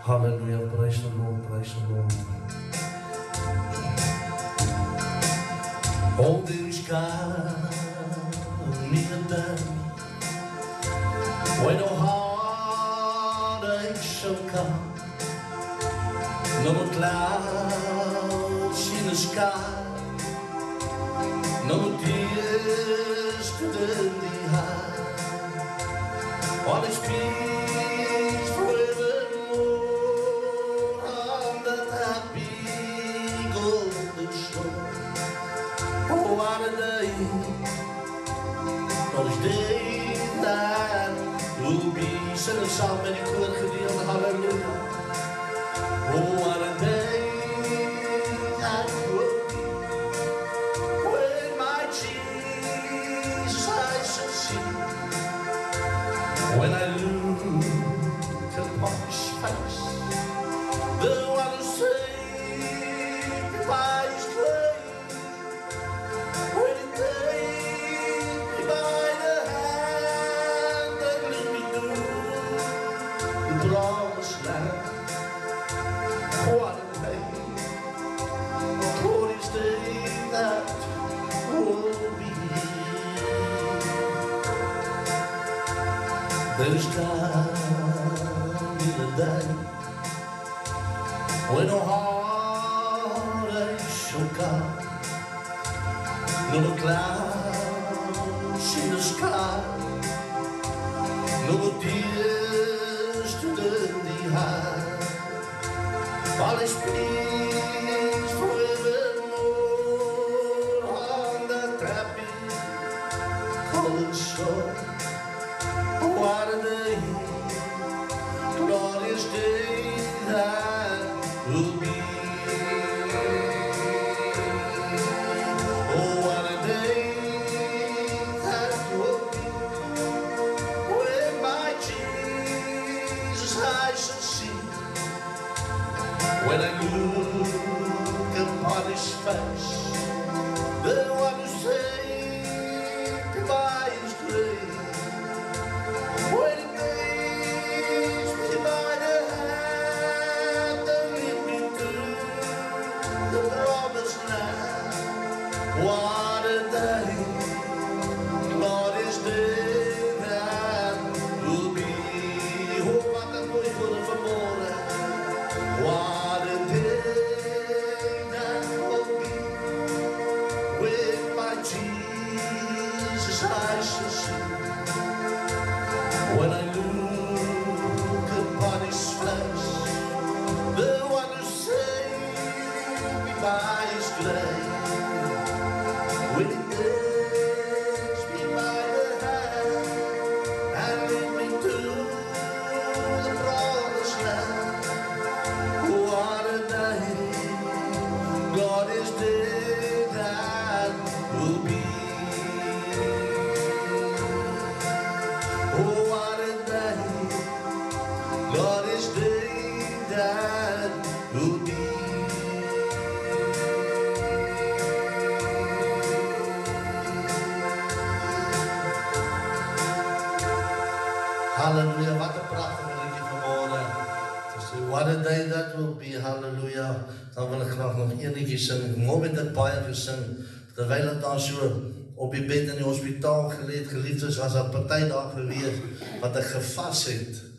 Hallelujah, praise the Lord, praise the Lord. Oh, Deus God, me the when no heartache shall come, no more clouds in the sky, no more tears to dim the eye. All is peace forevermore on that happy golden shore. Oh, what a day, what a day that will be. Zing het samen met die koorgedeelte, halleluja. Oh, what a day that will be, when my Jesus I shall see. When I look upon his face, the one who saved me by his grace, when he takes me by the hand and lead me through the promised land. What a day, a glorious day that will be. There's coming a day when no heartache shall come, no more clouds in the sky, no more tears to dim the eye. All is peace forevermore on that happy golden shore. What a day, glorious day that will be. Oh, what a day that will be, when my Jesus I shall see. When I look upon his face, the one who saved me by his grace. When he takes me by the hand and lead me to the promised land. What a day, glorious day that will be. Oh, wat een mooi voor vanmorgen. What a day that will be, with my Jesus I shall see. When I look upon his face, the one who saved me by his grace, when he takes me by the hand and lead me to the promised land. What a day, glorious day that will be. God is day that will be. Halleluja, wat een prachtige liedje vanmorgen. What a day that will be, halleluja. Dan wil ik graag nog één liedje zingen. Mooi met het baie gesing. Terwijl het dan zo op je bed in die hospitaal geleerd, geliefdes, was dat partij daar geweest wat ik gevast het.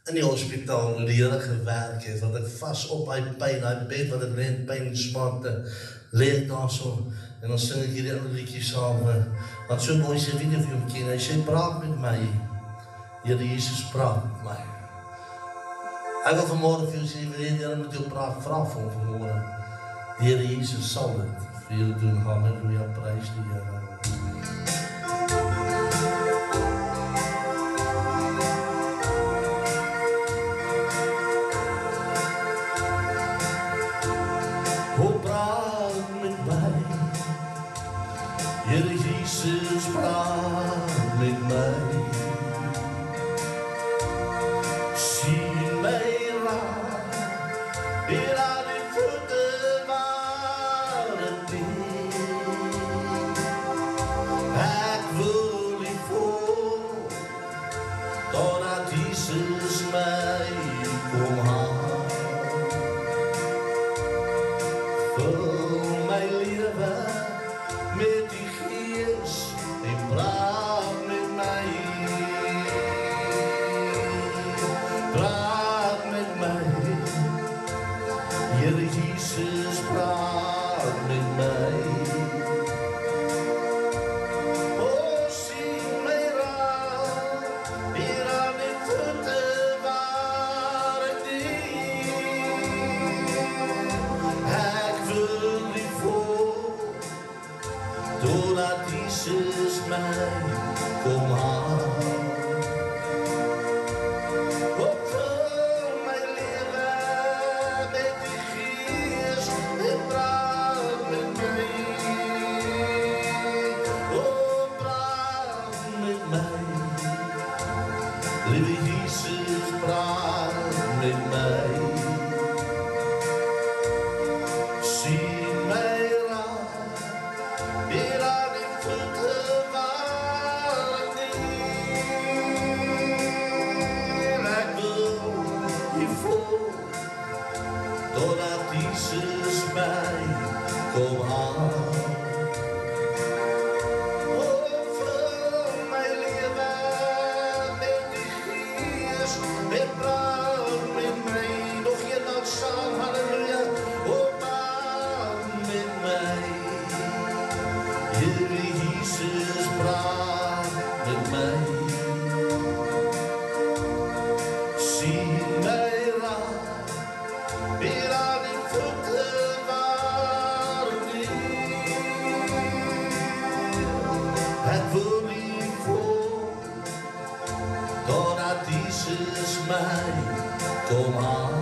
In die hospitaal leren gewerkt heeft, wat ik vast op mijn pijn, mijn bed wat ik leed, pijn smarte, leer dan zo. En dan zing ik hier een liedje samen. Want zo mooi is een video voor hem kennen. Hij zei, praat met mij. Heer Jezus, praat met mij. Ik wil vanmorgen voor u zeggen, Heer, met u praat, vraag van vanmorgen. De Heer Jezus zal het voor u doen. Halleluja, prijs de Heer. Heer Jezus, praat met mij. Zie mij raak, weer aan die voeten waar het ligt. Ik wil niet voor, totdat Jezus mij kom halen. doordat Jesus my kom haal. Opvul my lewe met die Gees en praat met my. Praat met my. Liewe Jesus, praat met my. Sien my raak, weer aan die voete waar ek neer. Ek wil die voel, totdat Jesus my kom haal. Kom aan,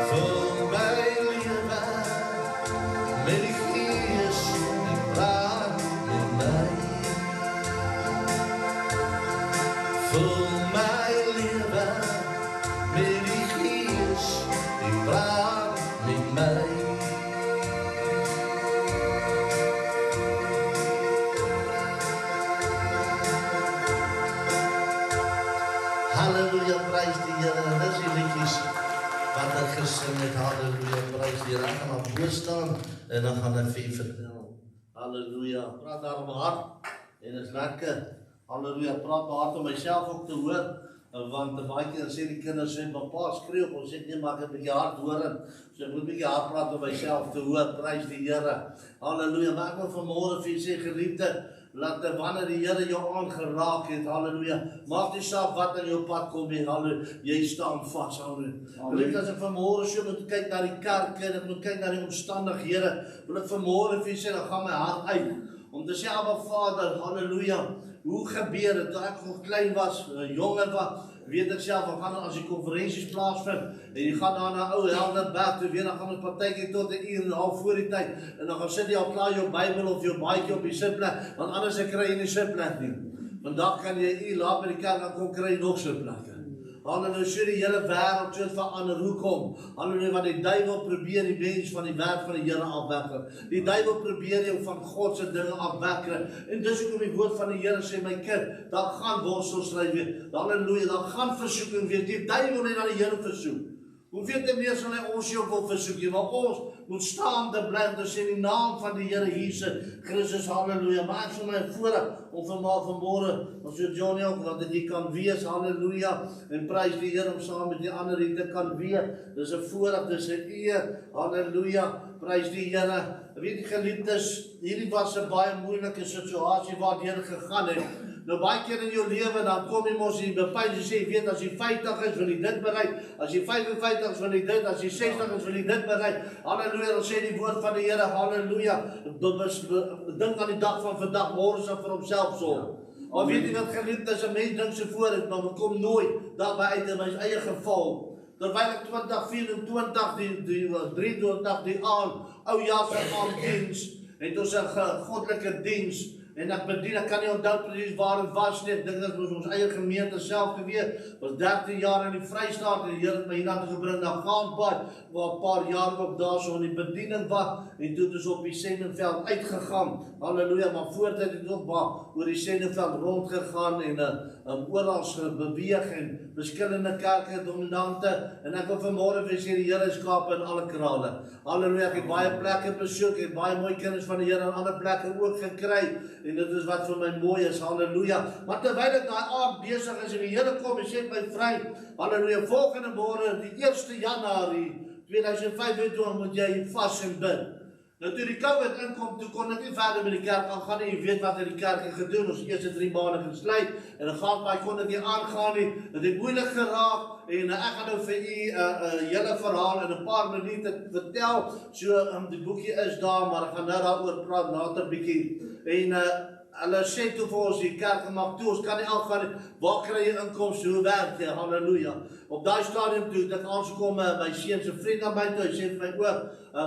vul my lewe met die Gees en praat met my. Vul my lewe met die Gees en praat met my. Halleluja, prys die Here. Dis die liedjies wat ek gesing het. Halleluja, prys die Here. Ek gaan op bo staan en dan gaan ek vir u vertel. Halleluja. Praat daar op my hart en is lekker. Halleluja, praat my hart om myself ook te hoor. Want baie keer sê die kinders sê, papa skreeu op, ons sê nee, maar ek 'n bietjie hard hoor. So ek moet 'n bietjie hard praat om myself te hoor. Prys die Here. Halleluja. Maar ek wil vanmôre vir u sê, geliefde, laat wanneer die Here jou aangeraak het, halleluja, maak nie saak wat in jou pad kom nie, halleluja, jy staan vas, halleluja. Geliefde, as ek vanmôre so moet kyk na die kerk en ek moet kyk na die omstandighede, wil ek vanmôre vir u sê, dan gaan my hart uit, om te sê, Abba Vader, halleluja, hoe gebeur het, toe ek nog klein was, jonger was, weet ek self, dan gaan as die konferensies plaasvind, en jy gaan daar na ou Helderberg toe, dan gaan ons partytjie tot 1 uur en 'n half voor die tyd, en dan gaan sit jy al klaar jou Bybel of jou baadjie op die sitplek, want anders kry jy nie sitplek nie. Vandag kan jy 1 uur laat by die kerk, dan kom kry jy nog sitplekke. Halleluja, so die hele wêreld so verander. Hoekom? Halleluja, want die duiwel probeer die mens van die werk van die Here afwekkel. Die duiwel probeer jou van God se dinge afwekkel. En dis hoekom die woord van die Here sê, my kind, daar gaan worstelstryd weer. Halleluja, daar gaan versoeking weer. Die duiwel het aan die Here versoek. Hoeveel te meer sal hy ons ook wil versoek, maar ons moet staande bly om te sê in die naam van die Here Jesus Christus, halleluja. Maar ek sal my voorreg om vanmôre, ons so Johnny ook, dat ek hier kan wees, halleluja, en prys die Here om saam met die ander hier te kan wees. Dis 'n voorreg, dis 'n eer, halleluja, prys die Here. Weet jy geliefdes, hierdie was 'n baie moeilike situasie waar deur gegaan het. Nou baie keer in jou lewe, dan kom jy mos hier bepaal, jy sê, weet, as jy 50 is, wil jy dit bereik, as jy 55 is, wil jy dit, as jy 60 is, wil jy dit bereik, halleluja, dan sê die woord van die Here, halleluja, dink aan die dag van vandag, môre sal vir homself sorg. Maar weet jy wat geliefd is, 'n mens dink so vooruit, maar kom nooit daarby uit in my eie geval. Terwyl ek 2024, die 23 die oujaar se aanddiens, het ons 'n goddelike diens, en ek bedien, ek kan nie onthou presies waar het was nie, ek dink dat ons eie gemeente self gewees, was 13 jaar in die Vrystaat, en die Here het my hiernatoe gebring na Gaanpad, waar 'n paar jaar ook daar so in die bediening was, en toe het ons op die Sendingveld uitgegaan, halleluja, maar voordat het ons ook oor die Sendingveld rondgegaan, en oral beweeg, en verskillende kerke, dominante, en ek wil vanmôre vir sê, die Here is skape in alle krale, halleluja, ek het baie plekke besoek, ek het baie mooi kennis van die Here in ander plekke ook gekry, en dit is wat vir my mooi is, halleluja. Maar terwyl ek daai aand besig is en die Here kom en sê my vriend, halleluja, volgende môre, die 1 Januarie 2025 moet jy vas en bid. Nou toe die COVID inkom, toe kon ek nie verder met die kerk aangaan nie. Jy weet wat in die kerk het gedoen, ons eerste 3 maande gesluit, en dan gaan maar, kon dit nie aangaan nie, dit het moeilik geraak, en ek gaan nou vir u hele verhaal in 'n paar minute vertel, so die boekie is daar, maar ek gaan nou daaroor praat later bietjie, en hulle sê toe vir ons, die kerk gemaak toe, ons kan nie aangaan nie, waar kry jy inkomste, hoe werk jy, halleluja. Op daai stadium toe, dit aangekom, my seun se vriend aan my toe, hy sê vir my ook,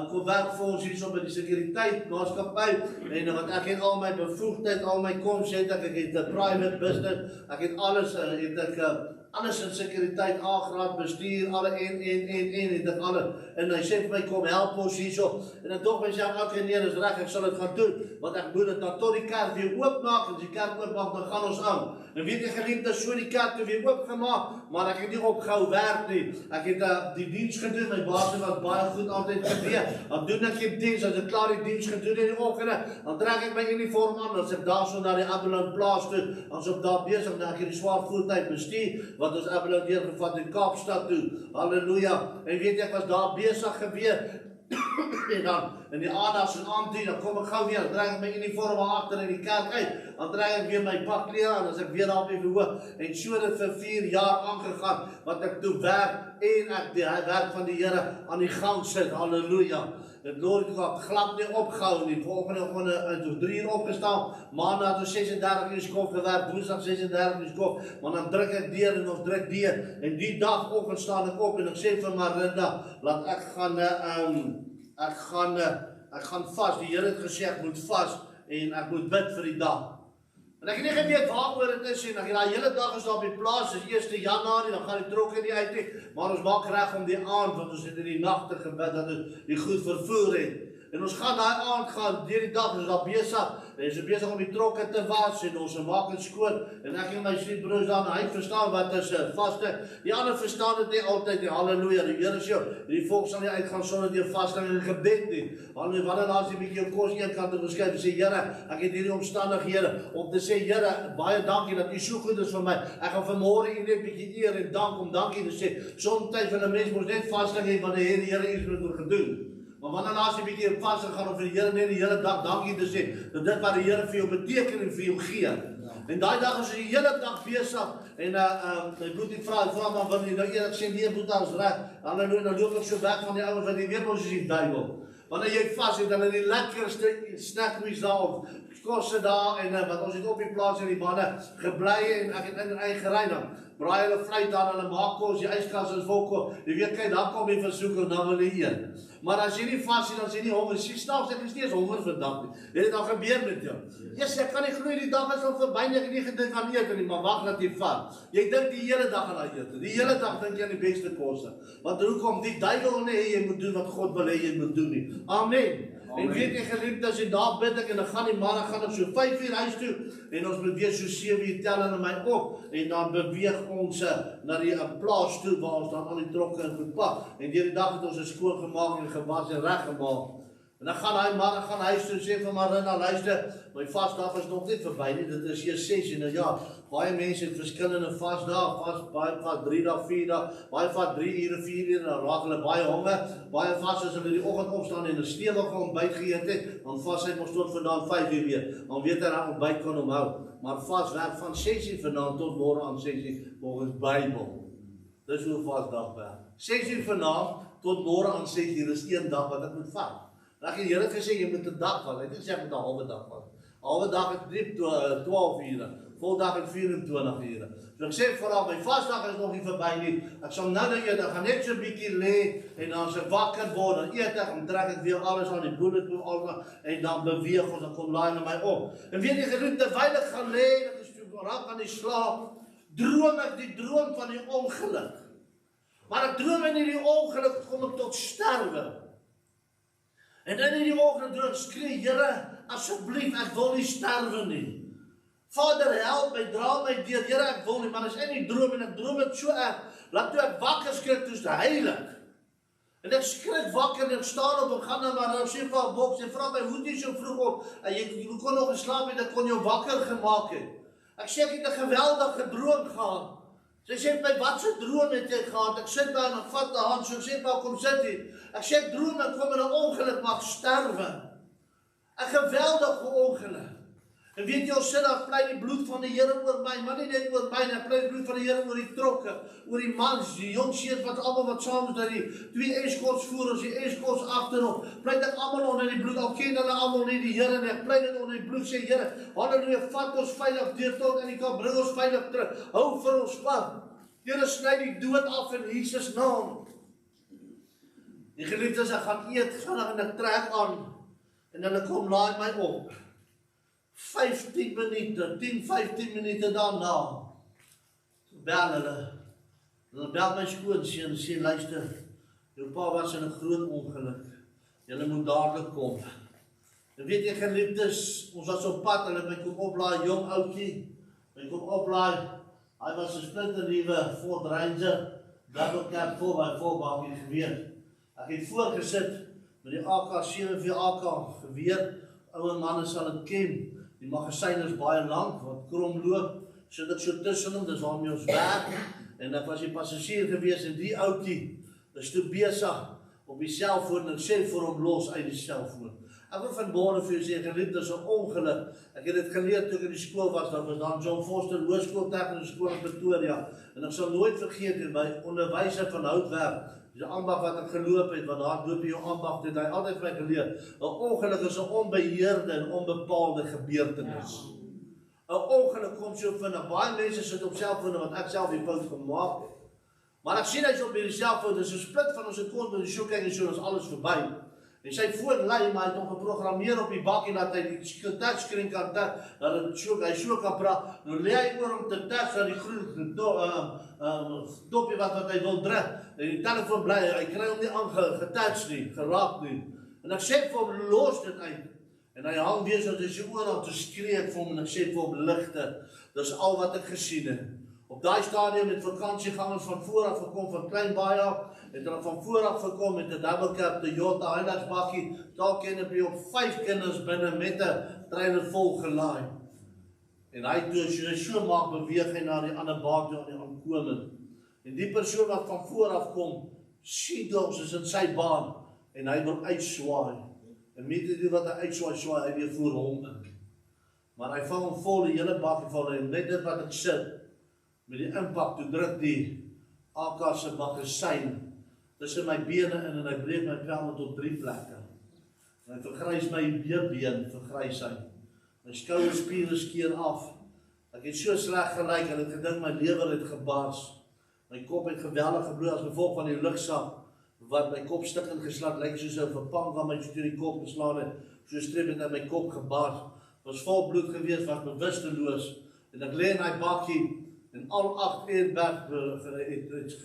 kom werk vir ons hierso by die sekuriteit, maatskappy, en want ek het al my bevoegdheid, al my koms, ek het 'n private business, ek het alles, alles in sekuriteit, A-graad bestuur, alle het ek alle, en hy sê vir my, kom help ons hierso, en ek dog myself, okay, nee, dis reg, ek sal dit gaan doen, want ek moet dit dan tot die kerk weer oopmaak, en as die kerk oopmaak, dan gaan ons aan. En weet jy, geliefde, so die kerk te weer oopgemaak, maar ek het nie opgehou werk nie. Ek het die diens gedoen, my baas was baie goed altyd geweet. Dan doen ek die diens, as ek klaar die diens gedoen in die oggende, dan trek ek my uniform aan, dan ek daar so na die ambulance plaas toe, dan op daar besig, dan ek die swaar voertuig bestuur, wat ons ambulance deurgevat in Kaapstad toe. Halleluja. En weet jy, ek was daar besig geweet. En dan, in die aandags en aandien, dan kom ek gauw weer, dan trek ek my uniform achter in die kerk uit, dan trek ek weer my bakklere aan, as ek weer daar op die verhoog, en so dit vir 4 jaar aangegaan, wat ek toe werk, en ek die werk van die Here aan die gang sit, halleluja. Het Lord, ek het glad nie opgehou nie, volgende oggend 3 uur opgestaan, maandag tot 36 uur skof gewerk, woensdag 36 uur skof, maar dan druk ek deur en ons druk deur, en die dag oggend staan ek op, en ek sê vir Marinda, laat ek gaan vas, die Here het gesê ek moet vas, en ek moet bid vir die dag. En ek het nie geweet waaroor dit is, en die hele dag is daar op die plaas, is 1 Januarie, dan gaan die trokke nie uit nie, maar ons maak reg om die aand, want ons het in die nagte gebid, dat ons die goed vervoer het. En ons gaan daai aand gaan, deur die dag, ons is daar besig, en ons is besig om die trokke te was, en ons maak het skoon, en ek en my broers dan, hy verstaan wat is vaste, die ander verstaan dit nie altyd, die halleluja, die Here sê, die volk sal nie uitgaan sonder die vasting en gebed nie, halleluja, wanneer laat jy bietjie jou kos een kant te beskryf, en sê, Here, ek het hierdie omstandighede, om te sê, Here, baie dankie dat u so goed is vir my, ek gaan vanmôre u net bietjie eer en dank, om dankie te sê, soms van 'n mens moet net vasting hê, want die Here iets moet gedoen. Maar wanneer laat jy bietjie op vas gaan om vir die Here net die hele dag dankie te sê, dat dit wat die Here vir jou beteken en vir jou gee. En daai dag is die hele dag besig, en my broer die vra maar wanneer jy nou eerlik sê, nee broer, ons reg, halleluja, nou loop ek so weg van die ouens, want die weet ons is die duiwel. Wanneer jy vas het, dan is die lekkerste snackies daar, of kosse daar, en want ons het op die plaas in die manne gebly, en ek het in die eie gery dan, braai hulle vleis dan, hulle maak kos, die yskas is vol kos, jy weet, kyk, dan kom die versoek, en dan wil jy eet. Maar as jy nie vas het, dan is jy nie honger, jy snaps, ek is nie eens honger vandag nie, het dit al gebeur met jou. Yes, ek kan nie glo, die dag is al verby, ek het nie gedink aan eten nie, maar wacht dat jy vat. Jy dink die hele dag aan eten, die hele dag dink jy aan die beste kosse. Want hoekom, die duiwel nie, jy moet doen wat God wil hê, jy moet doen nie. Amen. En weet jy geliefdes, en daar bid ek, en dan gaan die manne, gaan ek so 5 uur huis toe, en ons moet weer so 7 uur tel hulle my op, en dan beweeg ons na die plaas toe, waar ons dan al die trokke in goed pak, en deur die dag het ons skoon gemaak, en gewas en reg gemaak. En dan gaan hy manne gaan huis toe, en sê vir Marina, luister, my vasdag is nog net verby nie, dit is hier 6, en ja, baie mense het verskillende vasdae, baie vat 3 dae, 4 dae, baie vat 3 ure, 4 ure, dan raak hulle baie honger, baie vas as hulle die oggend opstaan en 'n stewige ontbyt geëet het, dan vas hy mos tot vandaan 5 uur weer, dan weet hy dat ontbyt kan omhou, maar vas werk van 6 uur vandaan tot môre aan 6 uur, volgens Bybel. Dis hoe vasdag werk. 6 uur vandaan tot môre aan 6 uur is 1 dag wat ek moet vat. Dan het die Here gesê, jy moet 'n dag vat, hy het nie gesê ek moet 'n halwe dag vat. 'n Halwe dag het 12 ure, voldag het 24 ure. So ek sê vooral, my vasdag is nog nie verby nie, ek sal nou eet, ek gaan net so 'n bietjie lê, en dan as ek wakker word, dan eet ek, en trek ek weer alles aan die boele toe, en dan beweeg ons, dan kom laai na my op. En weet jy gedoen, terwyl ek gaan lê, dat is toe raak aan die slaap, droom ek die droom van die ongeluk. Maar ek droom in die ongeluk, kom ek tot sterwe. En in die oggend droom skree, Here, asseblief, ek wil nie sterwe nie. Vader, help my, dra my deur, Here, ek wil nie, maar as in die droom, en ek droom het so erg, laat toe ek wakker skrik, toe is dit heilig. En ek skrik wakker, en ek staan op, en gaan na my Sifa boks, en vraag my, hoe jy so vroeg op, en jy kon nog geslaap het, ek kon jou wakker gemaak het. Ek sê, ek het 'n geweldige droom gehad. Sy sê my, wat se droom het jy gehad? Ek sit daar en ek vat die hand, so ek sê maar kom sit hier. Ek sê ek droom ek kom in 'n ongeluk mag sterwe. 'n Geweldige ongeluk. En weet jy, ons sit daar, plei die bloed van die Here oor my, maar nie net oor my, ek plei die bloed van die Here oor die trokke, oor die mans, die jong seuns wat almal wat saam is, die 2 eskorts voor ons, die eskorts agterop, plei dit almal onder die bloed, al ken hulle almal nie die Here nie, ek plei dit onder die bloed, sê Here, halleluja, vat ons veilig deur tot in die kamp, bring ons veilig terug, hou vir ons pad. Here, sny die dood af in Jesus naam. Die geliefdes, ek gaan eet, gaan ek trek aan, en hulle kom laai my op. 15 minute, 10-15 minute daarna, bel hulle bel my skoonseun, sê luister, jou pa was in 'n groot ongeluk, julle moet dadelik kom. En weet jy geliefdes, ons was op pad, hulle my kom oplaai, jong ouetjie, my kom oplaai, hy was 'n splinternuwe Ford Ranger, double cab 4x4 bakkie geweer. Ek het voorgesit met die AK-7 AK geweer, ouer manne sal dit ken. Die magasyn is baie lank, wat krom loop, sit ek so tussen hom, dis waarmee ons werk, en ek was die passasier gewees, en die ouetjie is toe besig op die selfoon, en ek sê vir hom los uit die selfoon. Ek wil vanmôre vir jou sê, geliefdes, 'n ongeluk, ek het dit geleer toe ek in die skool was, dat was dan John Foster Hoërskool Tegniese Skool in Pretoria, en ek sal nooit vergeet, en my onderwyser van houtwerk, die ambag wat ek geloop het, want daar loop jy jou ambag, het hy altyd vir my geleer, 'n ongeluk is 'n onbeheerde en onbepaalde gebeurtenis. 'n Ongeluk kom so vinnig, baie mense sit op selfone, wat ek self die fout gemaak het. Maar ek sien hy's op hierdie selfoon, dis 'n split van ons sekond, en so kyk en so, is alles verby. En sy foon lei, maar hy het hom geprogrammeer op die bakkie, dat hy die touchscreen kan touch, dat hy so kan praat. Nou lê hy oor om te touch, dat die groen dopie wat hy wil druk, en die telefoon bly, hy kry hom nie getouch nie, geraak nie. En ek sê vir hom, los dit uit. En hy hang weer so, dis oor aan te skree ek vir hom, en ek sê vir hom, ligte, dis al wat ek gesien het. Op daai stadium het vakansiegangers van vooraf gekom, van Klein Baai af, het hulle van vooraf gekom met 'n double cab Toyota Hilux bakkie, daar ken ek op 5 kinders binne met 'n trailer vol gelaai. En hy toe as jy so maak, beweeg hy na die ander baan toe aan die aankomend. En die persoon wat van vooraf kom, sien ons is in sy baan, en hy wil uitswaai. En met die wat hy uitswaai, hy weer voor hom in. Maar hy vang hom vol, die hele bakkie vol, en net dit wat ek sit, met die impak, toe druk die AK se magasyn tussen my bene in, en hy breek my pelmet op 3 plekke. En hy vergrys my been, vergrys hy. My skouerspiere skeur af. Ek het so sleg gelyk, en het gedink my lewer het gebars. My kop het geweldig gebloed as gevolg van die lugsak, wat my kop stuk ingeslaan, lyk soos 'n verpang wat my toe die kop geslaan het, so streep het in my kop gebars. Was vol bloed gewees, was bewusteloos, en ek lê in hy bakkie, en al 8 airbags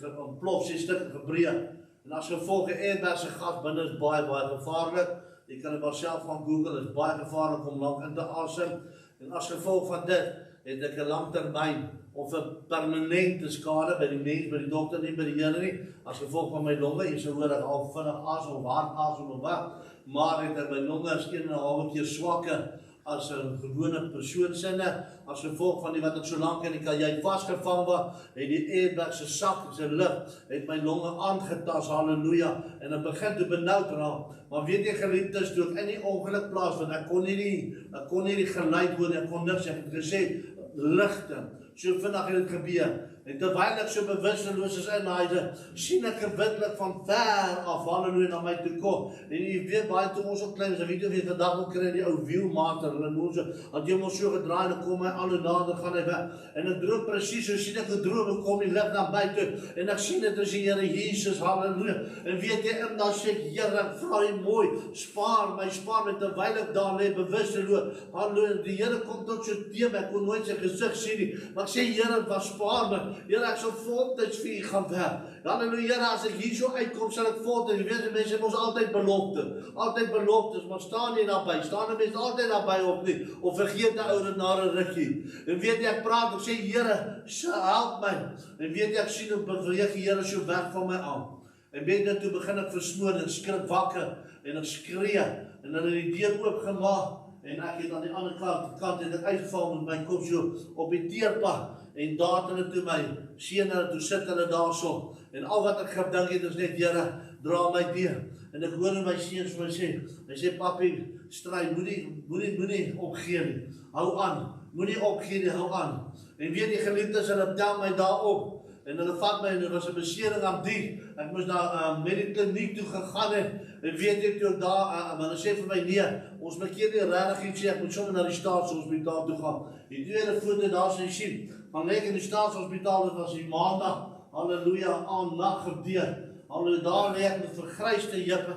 het ontplof, 6 stukke gebreek. En as gevolg, airbag se gas binne is baie gevaarlik. Jy kan dit maar self gaan Google, dit is baie gevaarlik om lank in te asem. En as gevolg van dit, het ek 'n langtermyn of 'n permanente skade by die mens, by die dokter nie, by die Here nie, as gevolg van my longe, jy sou hoor ek al vinnig asem of hard asem of wat, maar het ek my longe is 1,5 keer swakker as 'n gewone persoon sinne, as gevolg van die wat ek so lank in die kajuit vasgevang was, het die airbag se sak, se lug, het my longe aangetas, halleluja, en ek begin te benoud raak. Maar weet jy geliefdes, toe ek in die ongeluk plaas, want ek kon nie die geluid hoor, ek kon niks, ek het gesê, ligte, so vinnig het dit gebeur. En terwyl ek so bewusteloos is in hy, sien ek 'n wit lig van ver af, halleluja, na my toe kom. En jy weet baie toe ons op klein is, weet jy of jy vandag wil kry die ou wielmaker, hulle noem so, dat jy mos so gedraai, en dan kom hy al hoe nader, gaan hy weg. En ek droom presies, so sien ek gedroom, en kom die lig na my toe, en ek sien dit is die Here Jesus, halleluja. En weet jy, en dan sê ek, Here, ek vra jy mooi, spaar my, terwyl ek daar lê, bewusteloos, halleluja, die Here kom tot so teen my, ek kon nooit sy gesig sien nie, maar ek sê, Here, wat spaar my, Here, ek sal voltyds vir u gaan werk. Halleluja, Here, as ek hier so uitkom, sal ek voltyds. Jy weet, mense het ons altyd beloftes, maar staan nie daarbij, staan die mense altyd daarbij op nie, of vergeet die oude na 'n rukkie. En weet jy, ek praat, ek sê, Here, help my. En weet jy, ek sien hoe beweeg die Here so weg van my aan. En weet jy, toe begin ek versmoor, en skrik wakker, en ek skree, en hulle die deur oopgemaak, en ek het aan die ander kant het ek uitgeval met my kop so op die teerpad, en daar het hulle toe my seun, toe sit hulle daarso, en al wat ek gedink het is net, Here, dra my deur, en ek hoor my seun vir my sê, hy sê, papi, stry, moenie opgee nie, hou aan, moenie opgee nie, hou aan, en weet die geliefdes, hulle tel my daar op, en hulle vat my, en dit was 'n besering aan die, ek moes na met die kliniek toe gegaan het, en weet jy toe daar, maar hulle sê vir my, nee, ons moet keer nie regtig iets sê, ek moet sommer na die staatshospitaal toe gaan. Die tweede foto daar sê sien, van lekker in die staatshospitaal, dit was die maandag, halleluja, aan nag gebeur, halleluja, daar lê ek met vergryste heupe,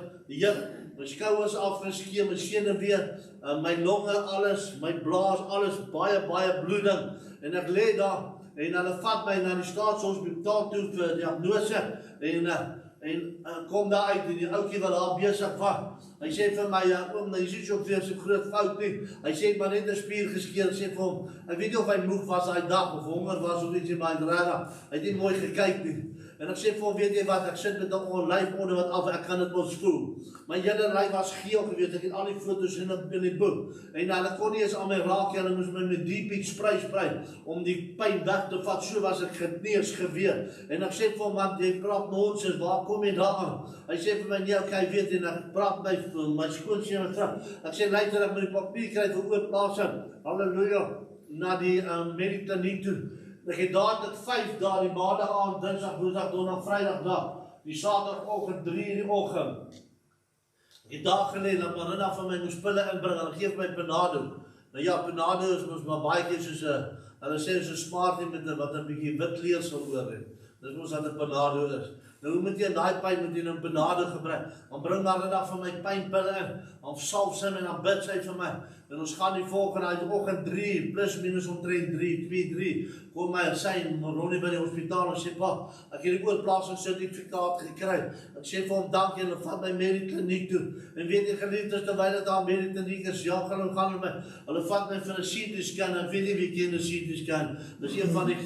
my skouers afgeskeer, my senuwee, my longe, alles, my blaas, alles, baie bloeding, en ek lê daar, en hulle vat my na die staatshospitaal toe vir diagnose, en kom daar uit, en die ouetjie wat daar besig was, hy sê vir my, oom, jy sien so veel so groot fout nie, hy sê, maar net 'n spier geskeur, sê vir hom, ek weet nie of hy moeg was daai dag, of honger was, of iets in my draad, hy het nie mooi gekyk nie, en ek sê vir hom, weet jy wat, ek sit met 'n lyf onder wat af, ek kan dit mos voel, my hele lyf was geel gewees, ek het al die foto's in die boek, en hulle kon nie eens aan my raak, hulle moes my met DP sprei, om die pyn weg te vat, so was ek genees geweer, en ek sê vir hom, man, jy praat nonsens, waar kom jy daar aan? Hy sê vir my, nee, okay, weet, en ek praat my skoonseun terug, ek sê, luister, ek moet die papier kry vir oorplasing, halleluja, na die medikliniek toe, ek het daar tot 5 dae, die maandag aand, dinsdag, woensdag, donderdag, vrydag dag, die saterdagoggend 3 in die oggend, ek het daar gelê, dat Marina van my moes pille inbring, en geef my Panado, nou ja, Panado is mos maar baie keer soos hulle sê so smartie met wat 'n bietjie wit leersel oor het, dis mos wat 'n Panado is, nou hoe moet jy daai pyn moet jy nou Panado gebruik, dan bring Marina van my pynpille in, dan salf sy my, en dan bid sy vir my, en ons gaan die volgende oggend 3, plus minus omtrent 3, kom my sy Ronnie by die hospitaal en sê, pa, ek het die oorplasingssertifikaat gekry, ek sê vir hom dankie, en hulle vat my met die kliniek toe, en weet jy geliefdes, terwyl dit daar met die kliniek is, ja, hulle gaan met my, hulle vat my vir 'n CT scan, en weet jy wie ken 'n CT scan, dis een van die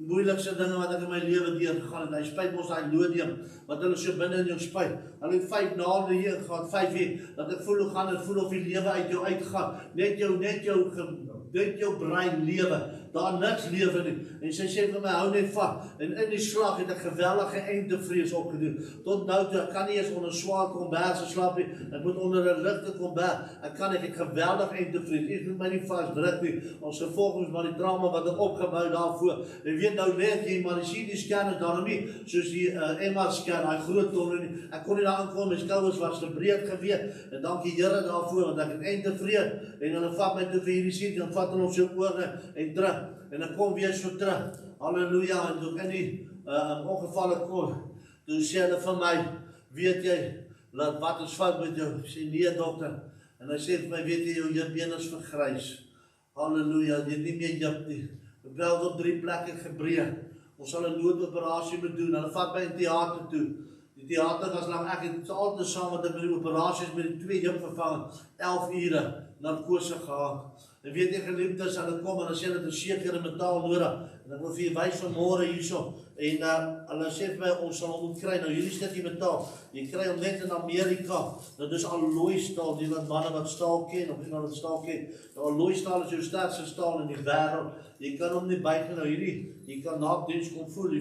moeilikste dinge wat ek in my lewe deurgegaan het, hy spuit ons daai lodium, wat hulle so binne in jou spuit, hulle het 5 naalde hier gehad, 5 hier, dat ek voel hoe gaan het, voel of die lewe uit jou uitgaan, net jou brein lewe, daar niks lewe nie, en sy sê vir my, hou net vat, en in die slag het ek geweldige eindevrees opgedoen, tot nou toe, ek kan nie eens onder swaar kombers slaap nie, ek moet onder 'n ligte komber, ek het geweldig eindevrees, ek moet my nie vasdruk nie, ons gevolg is maar die trauma wat ek opgebou daarvoor, en weet nou net jy, maar die CT scan is daarom nie, soos die MR scan, hy groot tonne nie, ek kon nie daar aankom, my skouers was te breed gewees, en dankie Here daarvoor, want ek het eindevrees, en hulle vat my toe vir hierdie CT, en vat hulle op so oor en terug, en ek kom weer so terug, halleluja, en toe in die ongevalle kom, toe sê hulle vir my, weet jy, wat is fout met jou, ek sê nee dokter, en hy sê vir my, weet jy, jou heupbeen is vergrys, halleluja, jy het nie meer heup nie, ek wel op 3 plekke gebreek, ons sal 'n noodoperasie moet doen, hulle vat my in theater toe, die theater was lang, ek het altyd saam met ek met die operasies met die 2 heup vervang, 11 ure, narkose gehad, en weet jy geliefdes, hulle kom en hulle sê dat 'n sekere metaal nodig, en ek wil vir jy wys vanmôre hierso, en hulle sê vir my, ons sal hom kry, nou hierdie stukkie metaal, jy kry hom net in Amerika, nou dis alloystaal, die wat manne wat staal ken, of iemand wat staal ken, nou alloystaal is jou sterkste staal in die wêreld, jy kan hom nie buig nie, nou hierdie, jy kan na diens kom voel,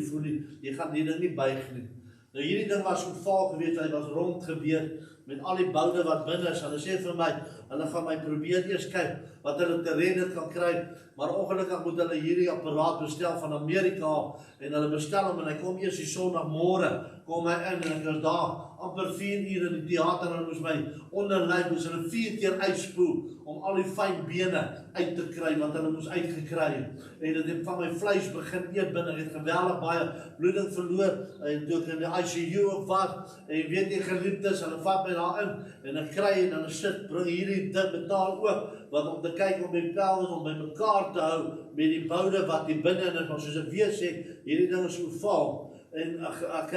jy gaan die ding nie buig nie, nou hierdie ding was ovaal geweest, hy was rond geweet, met al die boude wat binne is, hulle sê vir my, hulle gaan my probeer eers kyk, wat hulle te redden kan kry, maar ongelukkig moet hulle hierdie apparaat bestel van Amerika, en hulle bestel hom, en hy kom eers die sondagmôre, kom hy in, en ek was daar, amper 4 uur in die theater, en moes my onderlyf, moes hulle 4 keer uitspoel, om al die fyn bene uit te kry, wat hulle moes uitgekry, en dit het van my vleis begin eet binne, ek het geweldig baie bloeding verloor, en toe ek in die ICU op was, en weet jy geliefdes, hulle vat my daar in, en ek kry, en hulle sit, bring hierdie dit betaal ook, wat om te kyk om my pelvis, om by mekaar te hou, met die boude wat die binne is, maar soos ek weer sê, hierdie ding is ovaal, en ek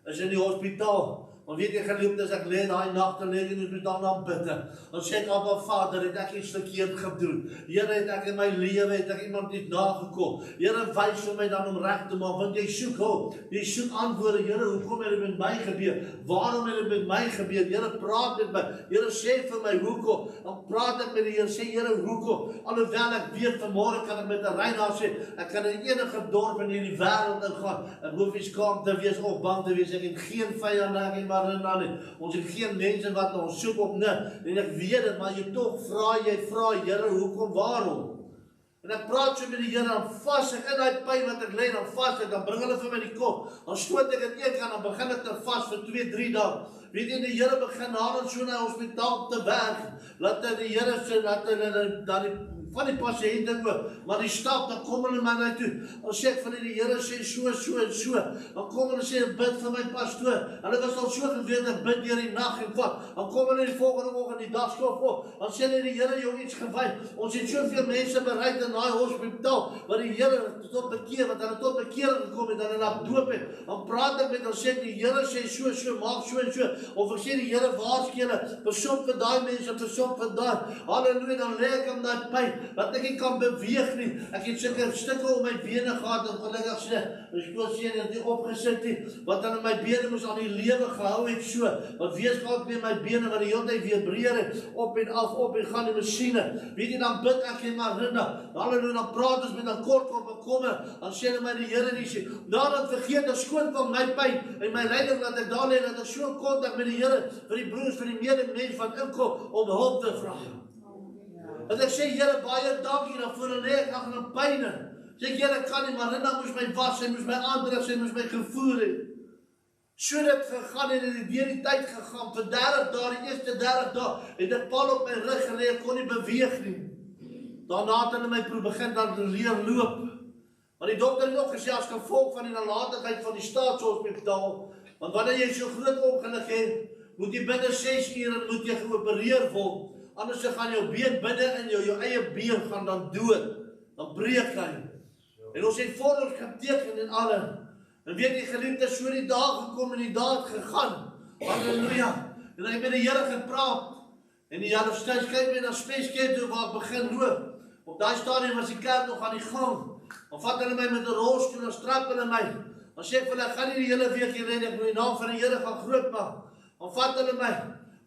is in die hospitaal, Want weet jy geliefdes, as ek lê daai nagte lê en ek moet daarna bid. Dan sê ek, Abba Vader, het ek iets verkeerd gedoen. Here, het ek in my lewe, het ek iemand niet nagekom. Here, wys vir my dan om reg te maak, want jy soek hulp. Jy soek antwoorde. Here, hoekom het dit met my gebeur? Waarom het dit met my gebeur? Here, praat met my. Here, sê vir my hoekom. Dan praat ek met die Here, sê Here, hoekom? Alhoewel ek weet, vanmorgen kan ek met 'n Reinaar sê, ek kan in enige dorp in hierdie wêreld ingaan. Ek hoef nie skaam te wees of bang te wees. Ek het geen vyande, ek het maar nie. Ons het geen mense wat ons soek op nie. En ek weet dit, maar jy tog vra, Here, hoekom, waarom? En ek praat so met die Here, dan vas ek in die pyn wat ek lê, dan vas ek, dan bring hulle vir my die kop, dan stoot ek dit een kant, dan begin ek te vas vir 2-3 dae. Weet jy, die Here begin nader so na hospitaal te werk, laat die Here sê, dat die van die pasiënte ook, maar die stap, dan kom hulle maar na toe, dan sê ek van die Here sê so en so, dan kom hulle sê, bid vir my pastoor, hulle was al so geweet, ek bid deur die nag en wat, dan kom hulle die volgende oggend die dagskof op, dan sê hulle die Here jou iets gewys, ons het soveel mense bereid in daai hospitaal, wat die Here tot bekeer, wat hulle tot bekering gekom het, en hulle doop het, dan praat ek met, dan sê die Here sê so, maak so en so, of ek sê die Here waarsku julle, besoek vir daai mense, besoek vir daai, halleluja, dan lê ek om daai pyn, wat ek nie kan beweeg nie, ek het sulke stukke om my bene gehad, en gelukkig sê, het nie opgesit nie, wat dan in my bene moes aan die lewe gehou het so, wat weeskap met my bene, wat die hele tyd vibreer het, op en af, op en gaan die machine, weet jy, dan bid ek en Marinda, halleluja, dan praat ons met 'n kort op en komme, dan sê hulle my die Here nie sê, nadat vergeet, dan skoon van my pyn, en my leiding, dat ek daar lê, dat ek so kontak met die Here, vir die broers, vir die medemens wat inkom, om hulp te vra. En ek sê, Here, baie dankie, dan voel ek nog in pyne. Sê, Here, kan nie, Marinda moes my was, sy moes my aandruk, sy moes my gevoer het. So dit gegaan en in die tyd gegaan, vir 30 dae, die eerste 30 dae, het ek pal op my rug gelê, ek kon nie beweeg nie. Daarna het hulle my begin dan leer loop. Maar die dokter het ook gesê, as gevolg van die nalatigheid van die staatshospitaal, want wanneer jy so groot ongeluk het, moet jy binne 6 ure moet jy geopereer word. Anders gaan jou been binne en jou eie been gaan dan dood. Dan breek hy. En ons het voor ons geteken en alle. En weet jy, geliefdes, so die dag gekom en die dag gegaan. Halleluja. En ek het met die Here gepraat. En die Here skryf my na Spesgate toe waar ek begin loop. Op daai stadium was die kerk nog aan die gang. Dan vat hulle my met 'n rolstoel en strap hulle my. Dan sê ek vir hulle, ek gaan nie die hele week hier red, ek moet die naam van die Here gaan groot maak. Dan vat hulle my.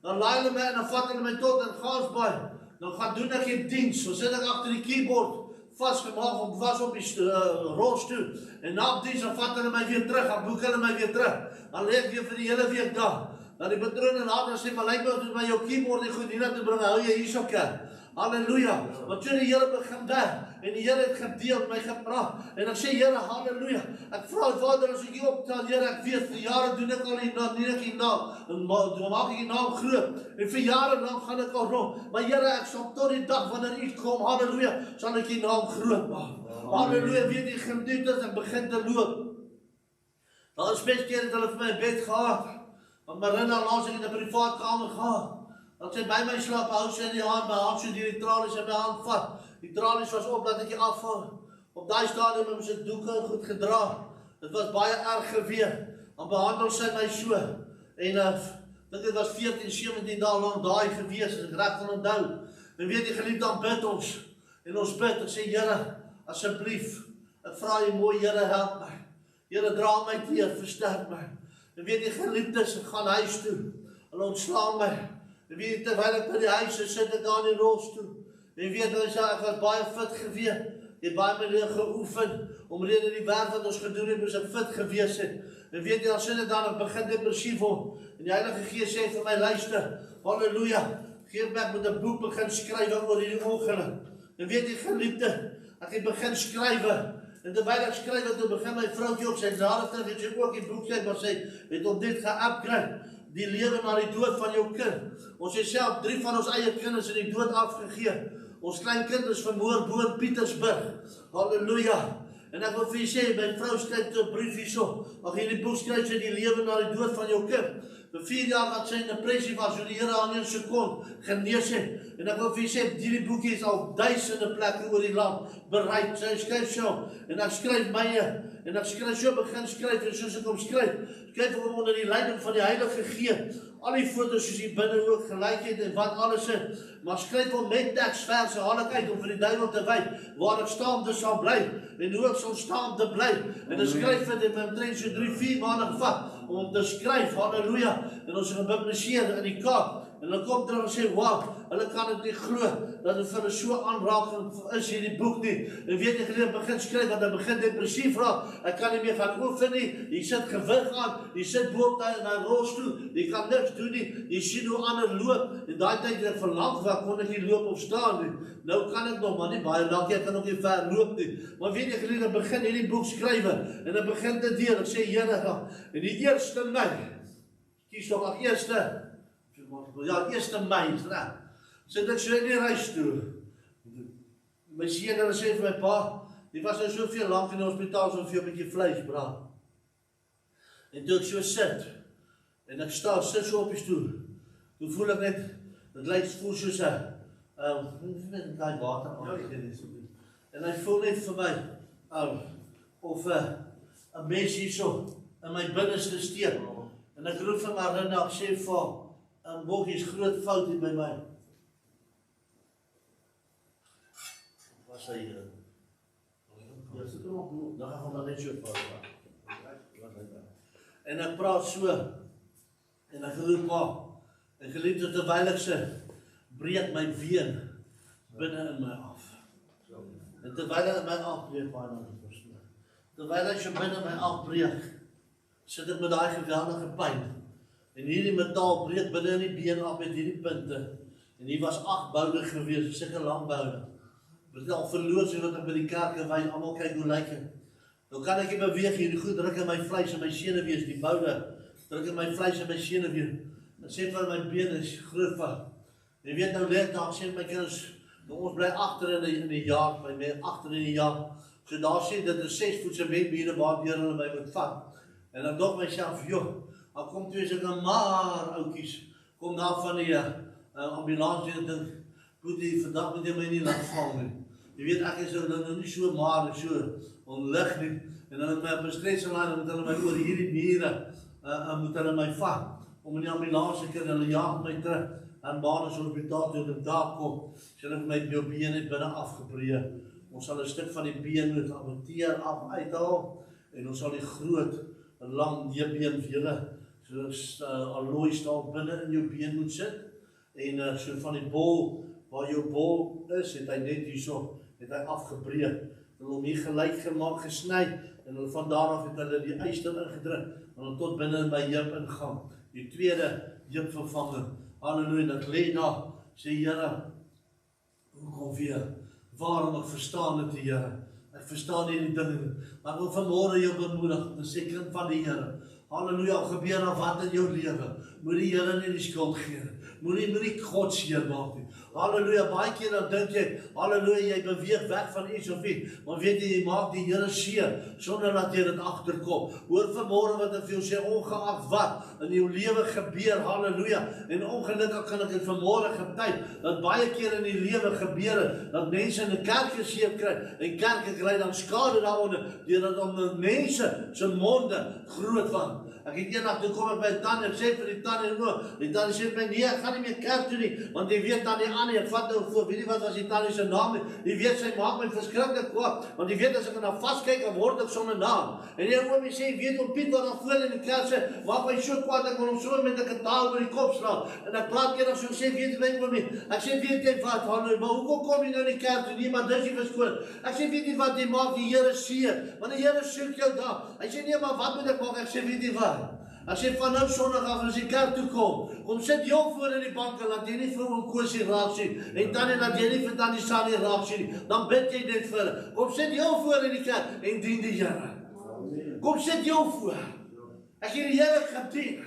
Dan laai hulle my en dan vat hulle my tot in Gansbaai. Dan gaan doen ek die diens. Dan sit ek agter die keyboard vasgemaak, was op die rolstoel. En na die diens dan vat hulle my weer terug, dan boek hulle my weer terug. Dan lê ek weer vir die hele week daar. Dan die patroon later sê, maar lyk my of dit by jou keyboard nie goed hier na te bring, hou jy hierso kerk. Halleluja. Want toe die Here begin werk en die Here het gedeel, my gepraat. En ek sê, Here, halleluja. Ek vra Vader, as ek hier optel, Here, ek weet vir jare doen ek al die naam, nie ek die naam, dan maak ek die naam groot. En vir jare lang gaan ek al rond. Maar Here, ek sal tot die dag wanneer U kom, halleluja, sal ek die naam groot maak. Halleluja, weet jy gedoen dat ek begin te loop. Daar is best keer dat hulle vir my bed gehad. Want Marinda laat ek in 'n privaat kamer gaan. Dat sy by my slaap, hou sy in die hand, my hand so die tralies in my hand vat. Die tralies was op, dat ek die afval. Op daai stadium moes ek doeke goed gedra. Dit was baie erg geweer. Dan behandel sy my so. En dit was 14, 17 dae lang daai gewees, as ek reg kan onthou. En weet jy, geliefd, dan bid ons. En ons bid, ek sê, Here, asseblief, ek vra jy mooi, Here, help my. Here, dra my teer, versterk my. En weet jy, geliefdes, ek gaan huis toe. Hulle ontslaan my. En weet jy, terwyl ek by die huis is, sit ek daar in die rolstoel. En weet jy, ek was baie fit gewees. Ek het baie my geoefen. Omrede die werk wat ons gedoen het, moes ek fit gewees het. En weet jy, dan sit ek daar, ek begin depressief word. En die Heilige Gees sê vir my, luister, halleluja, geef my, ek moet 'n boek begin skryf oor hierdie ongeluk. En weet jy, geliefde, ek het begin skryf. En terwyl ek skryf, toe begin my vrouwtjie op sy jare terug, het sy ook die boek skryf, maar sy het op dit ge-upgrade, die lewe na die dood van jou kind. Ons het self 3 van ons eie kinders in die dood afgegee. Ons klein kind is vermoor bo in Pietersburg. Halleluja. En ek wil vir jy sê, my vrou skryf toe 'n brief hierso, mag jy die boek skryf, sy die lewe na die dood van jou kind. vir 4 jaar wat sy in depressie was, hoe die Here aan 1 sekond genees het. En ek wil vir julle sê, hierdie boekie is al duisende plekke oor die land bereik. Sy skryf so, en ek skryf myne, en ek skryf so, begin skryf, en soos ek hom skryf hom onder die leiding van die Heilige Gees. Al die foto's soos die binne ook gelykheid en wat alles is, maar skryf hom met teksverse, haal ek uit om vir die duiwel te wys waar ek staande sal bly en hoe ek sal staande bly. En dan skryf dit en omtrent so 3-4 maande gevat om te skryf, halleluja. En ons gepubliseer in die Kaap. En hulle kom terug en sê, wow, hulle kan dit nie glo, dat het vir hulle so aanraking is hierdie boek nie. En weet jy, gelede begin skryf, want hy begin depressief raak, hy kan nie meer gaan oefen nie, jy sit gewig aan, jy sit boop in 'n rolstoel, jy kan niks doen nie, jy sien hoe ander loop, en daai tyd ek verlang, waar kon ek nie loop of staan nie. Nou kan ek nog, maar nie baie lank, ek kan nog nie ver loop nie. Maar weet jy, gelede begin hierdie boek skrywe, en hy begin te deel, ek sê, Here, en die 1 Mei, kies nog al 1 Mei, sit ek so in die reis toe. My seun hulle sê vir my pa, die was nou soveel lank in die hospitaal, so vir 'n bietjie vleis braai. En toe ek so sit, en ek sit so op die stoel, toe voel ek net, dit lyk voel soos 'n daai water aan. En hy voel net vir my, of 'n mens hierso in my binneste steek. En ek roep vir Marina, ek sê vir Boggie is groot fout hier by my. Was hy hier? Ja, sit hom op, dan gaan hom net so fout maak. En ek praat so, en ek roep maar, en geliefde terwyl ek sê, breek my been binne in my af. En terwyl hy my afbreek, terwyl hy so binne my afbreek, sit ek met daai geweldige pyn. En hierdie metaal breek binne in die been af met hierdie punte. En hier was 8 boude gewees, sulke lang boude. Dit al verloor so dat ek by die kerk en wyn, almal kyk hoe lyk het. Nou kan ek nie beweeg, hierdie goed druk in my vleis en my senuwees, die boude druk in my vleis en my senuwees. En sê vir my been is groot van. Jy weet nou leer daar sê my kinders, ons bly agter in die jaar, my meer agter in die jaar. So daar sê dit is 6 voet se wetbiere waardeur hulle my moet vat. En dan dog myself, joh, dan kom 2 sulke maar oudjies, kom daar van die ambulans en dink, Boetie, vandag moet jy my nie laat val nie. Jy weet, ek is nou nie so maar en so onlig nie. En dan het my op 'n stretcherlyn, dan moet hulle my oor hierdie mure, moet hulle my vat, om in die ambulans te kry, hulle jaag my terug, en Barnes Hospitaal toe ek daar kom, sê hulle vir my jou been het binne afgebreek. Ons sal 'n stuk van die been moet amputeer uithaal, en ons sal die groot, lang neebeen vir julle, soos alloy staal binne in jou been moet sit, en so van die bol, waar jou bol is, het hy net hierso, het hy afgebreek, hulle hom hier gelyk gemaak, gesny, en hulle van daar af het hulle die yster ingedruk, en hulle tot binne in my heup ingang, die tweede heup vervanging, halleluja, dat lê daar, sê Here, hoekom weer, waarom ek verstaan dit, Here, ek verstaan nie die dinge, maar ek wil vanmôre jou bemoedig, en sê kind van die Here, halleluja, gebeur nou wat in jou lewe, moet die Here nie die skuld gee, moenie God seer maak nie. Halleluja, baie keer dan dink jy, halleluja, jy beweeg weg van iets of iets, maar weet jy maak die Here seer, sonder dat jy dit agterkom. Hoor vanmôre wat ek vir jou sê, ongeag wat in jou lewe gebeur, halleluja, en ongelukkig kan ek dit vanmôre getuig, dat baie keer in die lewe gebeur, dat mense in die kerk seer kry, en kerke kry dan skade daaronder, deurdat om mense se monde groot van. Ek het eendag, toe kom ek by die tannie, ek sê vir die tannie, die tannie sê vir my, nee, ek gaan nie meer kerk toe nie, want jy weet dan die ander, ek vat nou voor, weet nie wat was die tannie se naam nie, jy weet, sy maak my verskriklik kwaad, want jy weet, as ek na vastkyk, dan word ek sonder naam, en die oomie sê, weet om Piet wat dan voor in die kerk sê, maak my so kwaad, ek wil hom so met 'n kataal oor die kop slaan, en ek praat keer so, sê, weet jy my oomie, ek sê, weet jy wat, maar hoekom kom jy nou in die kerk toe, nie, maar dis jy verskoon, ek sê, weet jy wat, jy maak die Here seer, want die Here soek jou daar, hy sê, nee, maar wat moet ek maak, ek sê, weet jy wat, ek sê, van nou Sondag af, as die kerk toe kom sit jou voor in die bank, en laat jy nie vir hom Koosie raak sien, en tannie, laat jy nie vir tannie Sanie raak sien, dan bid jy dit vir hulle, kom sit jou voor in die kerk, en dien die Here, kom sit jou voor, ek het die Here gedien,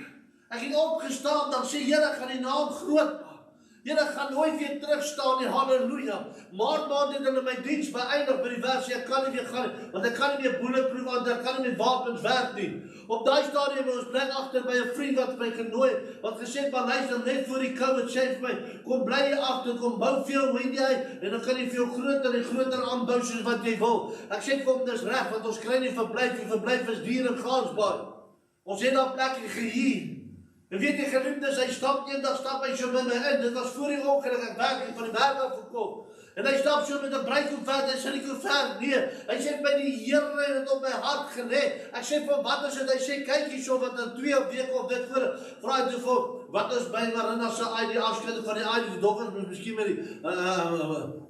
ek het opgestaan, dan sê Here, gaan die naam groot maak, Here gaan nooit weer terugstaan nie, halleluja. Maar maand het hulle my diens beëindig by die werk, ek kan nie weer gaan nie, want ek kan nie meer bulletproof aan, ek kan nie meer wapens werk nie. Op daai stadium ons bly agter by 'n vriend wat my genooi het, wat gesê het, maar luister, net voor die COVID sê vir my, kom bly hier agter, kom bou veel wind jy, en dan kan jy veel groter en groter aanbou soos wat jy wil. Ek sê vir hom, dis reg, want ons kry nie verblyf, die verblyf is duur en gansbaar. Ons het daar plekke gehuur. En weet jy, geliefdes, hy stap eendag, stap hy so met my in, dit was voor die ongeluk, ek werk van die werk af gekom. En hy stap so met 'n breikoevert, hy sê die koevert, nee, hy sê by die Here het dit op my hart gelê. Ek sê vir hom, wat is dit? Hy sê, kyk hierso, wat in 2 weke of dit voor, vra hy toe vir, wat is by Marina se ID, afskrifte van die ID, die dokters, miskien met die,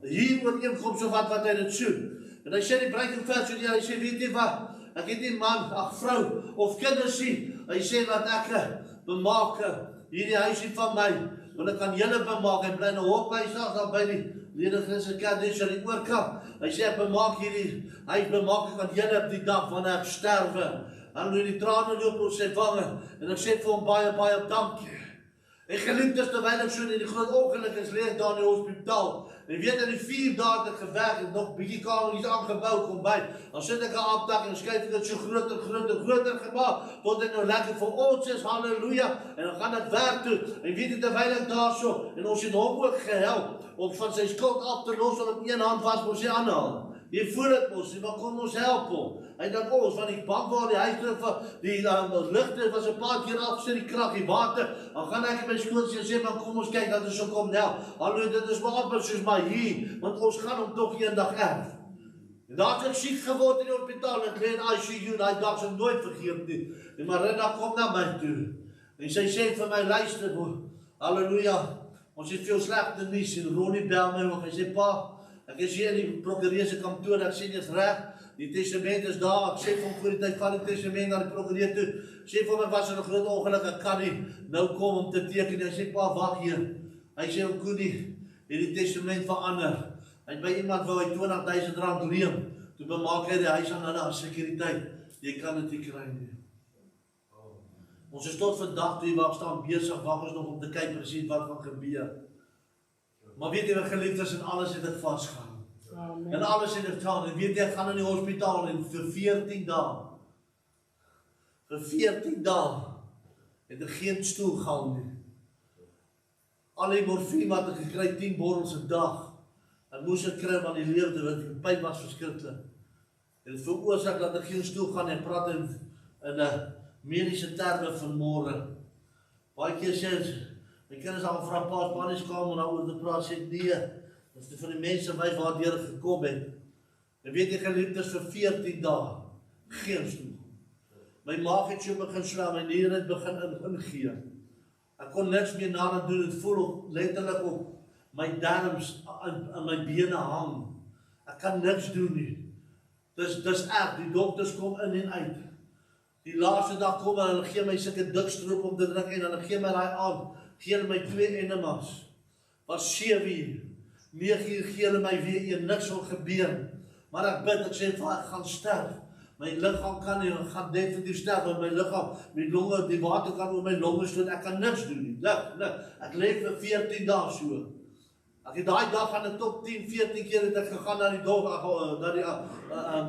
hier ooreenkoms of wat hy dit soen. En hy sê die breikoevert, so die, hy sê, weet jy wat, ek het nie man, vrou, of kinders sien, hy sê, dat ek bemaak hierdie huisie van my, want ek kan julle bemaak, hy bly in 'n hokhuis daar by die Ledengrisse kerk, dis aan die oorkant. Hy sê, ek bemaak hierdie huis, bemaak ek van julle op die dag wanneer ek sterwe. En nu die trane loop op sy wange, en ek sê vir hom baie dankie. En geliefdes, terwyl ek so in die groot ongeluk is, leeg daar in die hospitaal. En weet in die 4 dae het ek gewerk, en nog bietjie kamertjies aangebou, kom by. Dan sit ek 'n afdak en skuif ek dit so groter gemaak, tot dit nou lekker vir ons is, halleluja. En dan gaan ek werk toe, en weet jy, terwyl ek daar so, en ons het hom ook gehelp, om van sy skuld af te los, want op een hand was ons die ander hand. Jy voel het ons, maar kon ons help hom. Hy dan ons, van die bank waar die huis terug van, die ligte was 'n paar keer af, sê die krag, die water, dan gaan ek in my skooltjie sê, maar kom ons kyk, dat is so kom nou. Hallo, dit is maar amper soos maar hier, want ons gaan hom toch eendag erf. En daar het ek siek geword in die hospitaal, en ek lê in ICU, daai dag sal nooit vergeet nie. En Marina kom na my toe, en sy sê vir my, luister, halleluja, ons het veel slegte nuus, en Ronnie bel my ook, hy sê, pa, ek is hier in die prokureur se kantoor, ek sê, dit is reg, die testament is daar, ek sê vir hom voor die tyd, van die testament na die prokureur toe, sê vir my, was er 'n groot ongeluk, ek kan nie nou kom om te teken, hy sê, pa, wacht hier, hy sê, om Koenie, het die testament verander, hy het by iemand wou hy R20.000 leen, toe bemaak hy die huis aan hulle as sekuriteit, jy kan dit nie kry nie. Ons is tot vandag toe waar staan besig, wag ons nog om te kyk presies wat gaan gebeur. Maar weet jy wat geliefdes, en alles het ek vasgehou. En alles het ek gedaan, en weet jy, ek gaan in die hospitaal en vir 14 dae. Vir 14 dae het ek geen stoel gehou nie. Al die morfine wat ek gekry, 10 bottels 'n dag. En moes ek kry, want die leefde, want die pyn was verskriklik. En het veroorsaak dat ek geen stoel gaan en praat in 'n medische terme vanmorgen. Baie keer sê, my kinders al vra pa, Spanisch kom en oor te praat, sê nee, dat is vir die mense wys waar die Here gekom het. En weet jy, geliefdes, vir 14 dae, geen stoel. My maag het so begin slaan, my niere het begin ingee. Ek kon niks meer nader doen, het voel letterlik op my darms aan my bene hang. Ek kan niks doen nie. Dis erg, die dokters kom in en uit. Die laaste dag kom en hulle gee my sulke dik stroop om te drink en hulle gee my daai aan, gee hulle my 2 enemas. Was 7 uur, 9 uur gee hulle my weer een, niks wil gebeur. Maar ek bid, ek sê, ek gaan sterf. My liggaam kan nie, ek gaan definitief sterf, want my liggaam, my longe, die water kan oor my longe stoot, ek kan niks doen nie. Ek leef vir 14 dae so. Ek het daai dag aan die top 10, 14 keer het ek gegaan na die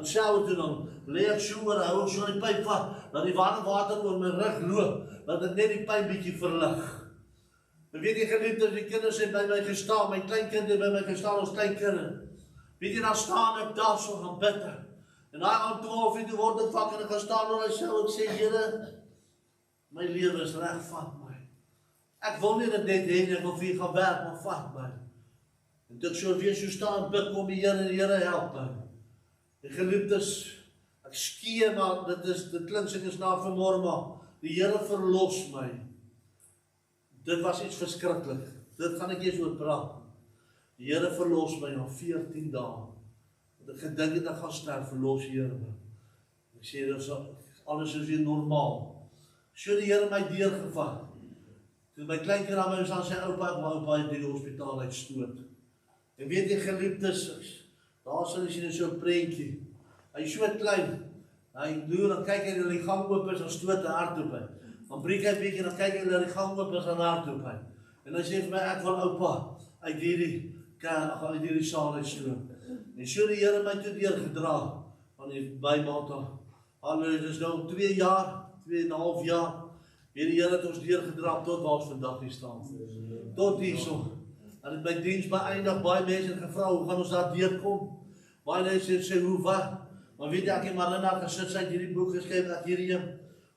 shower toe, dan leeg ek so oor, hou ek so die pyp vat, dat die warm water oor my rug loop, dat ek net die pyp bietjie verlig. En weet jy, geliefdes, die kinders het by my gestaan, my kleinkind het by my gestaan, ons kleinkinders. Weet jy, dan staan ek daar so gaan bid. En daai aan 12 uur word ek wakker en ek gaan staan oor my shower, ek sê, Here, my lewe is reg, vat my. Ek wil nie dit net hê, ek wil vir jy gaan werk, maar vat my. En toe ek so weer so staan, bid kom die Here help my. En geliefdes, ek skeer, maar dit klink soos na vanmorgen, maar die Here verlos my. Dit was iets verskriklik. Dit gaan ek eers oor praat. Die Here verlos my na 14 dae. Want ek gedink het ek gaan sterf, verlos Here my. Ek sê, alles is weer normaal. So die Here my deurgevat. Toe my kleinkind aan my staan, sê oupa het die hospitaal uitstoot. En weet jy, geliefdes, daar sal jy sien so 'n prentjie. Hy is so klein. Hy loer, dan kyk hy dat die gang oop is, dan stoot hy hardloop hy. Dan breek hy bietjie, dan kyk hy dat die gang oop is, dan hardloop hy. En hy sê vir my, ek wil oupa uit hierdie saal uit so. En so die Here my toe deurgedra van die bymaand af. Halleluja, dis nou 2 jaar, 2,5 jaar. Die Here het ons deurgedra tot waar ons vandag hier staan. Tot hierso. En het my diens beëindig, baie mense het gevra, hoe gaan ons daar deurkom? Baie mense het sê, hoe wat? Maar weet jy, ek het Marina gesit, sy het hierdie boek geskryf, ek hierdie,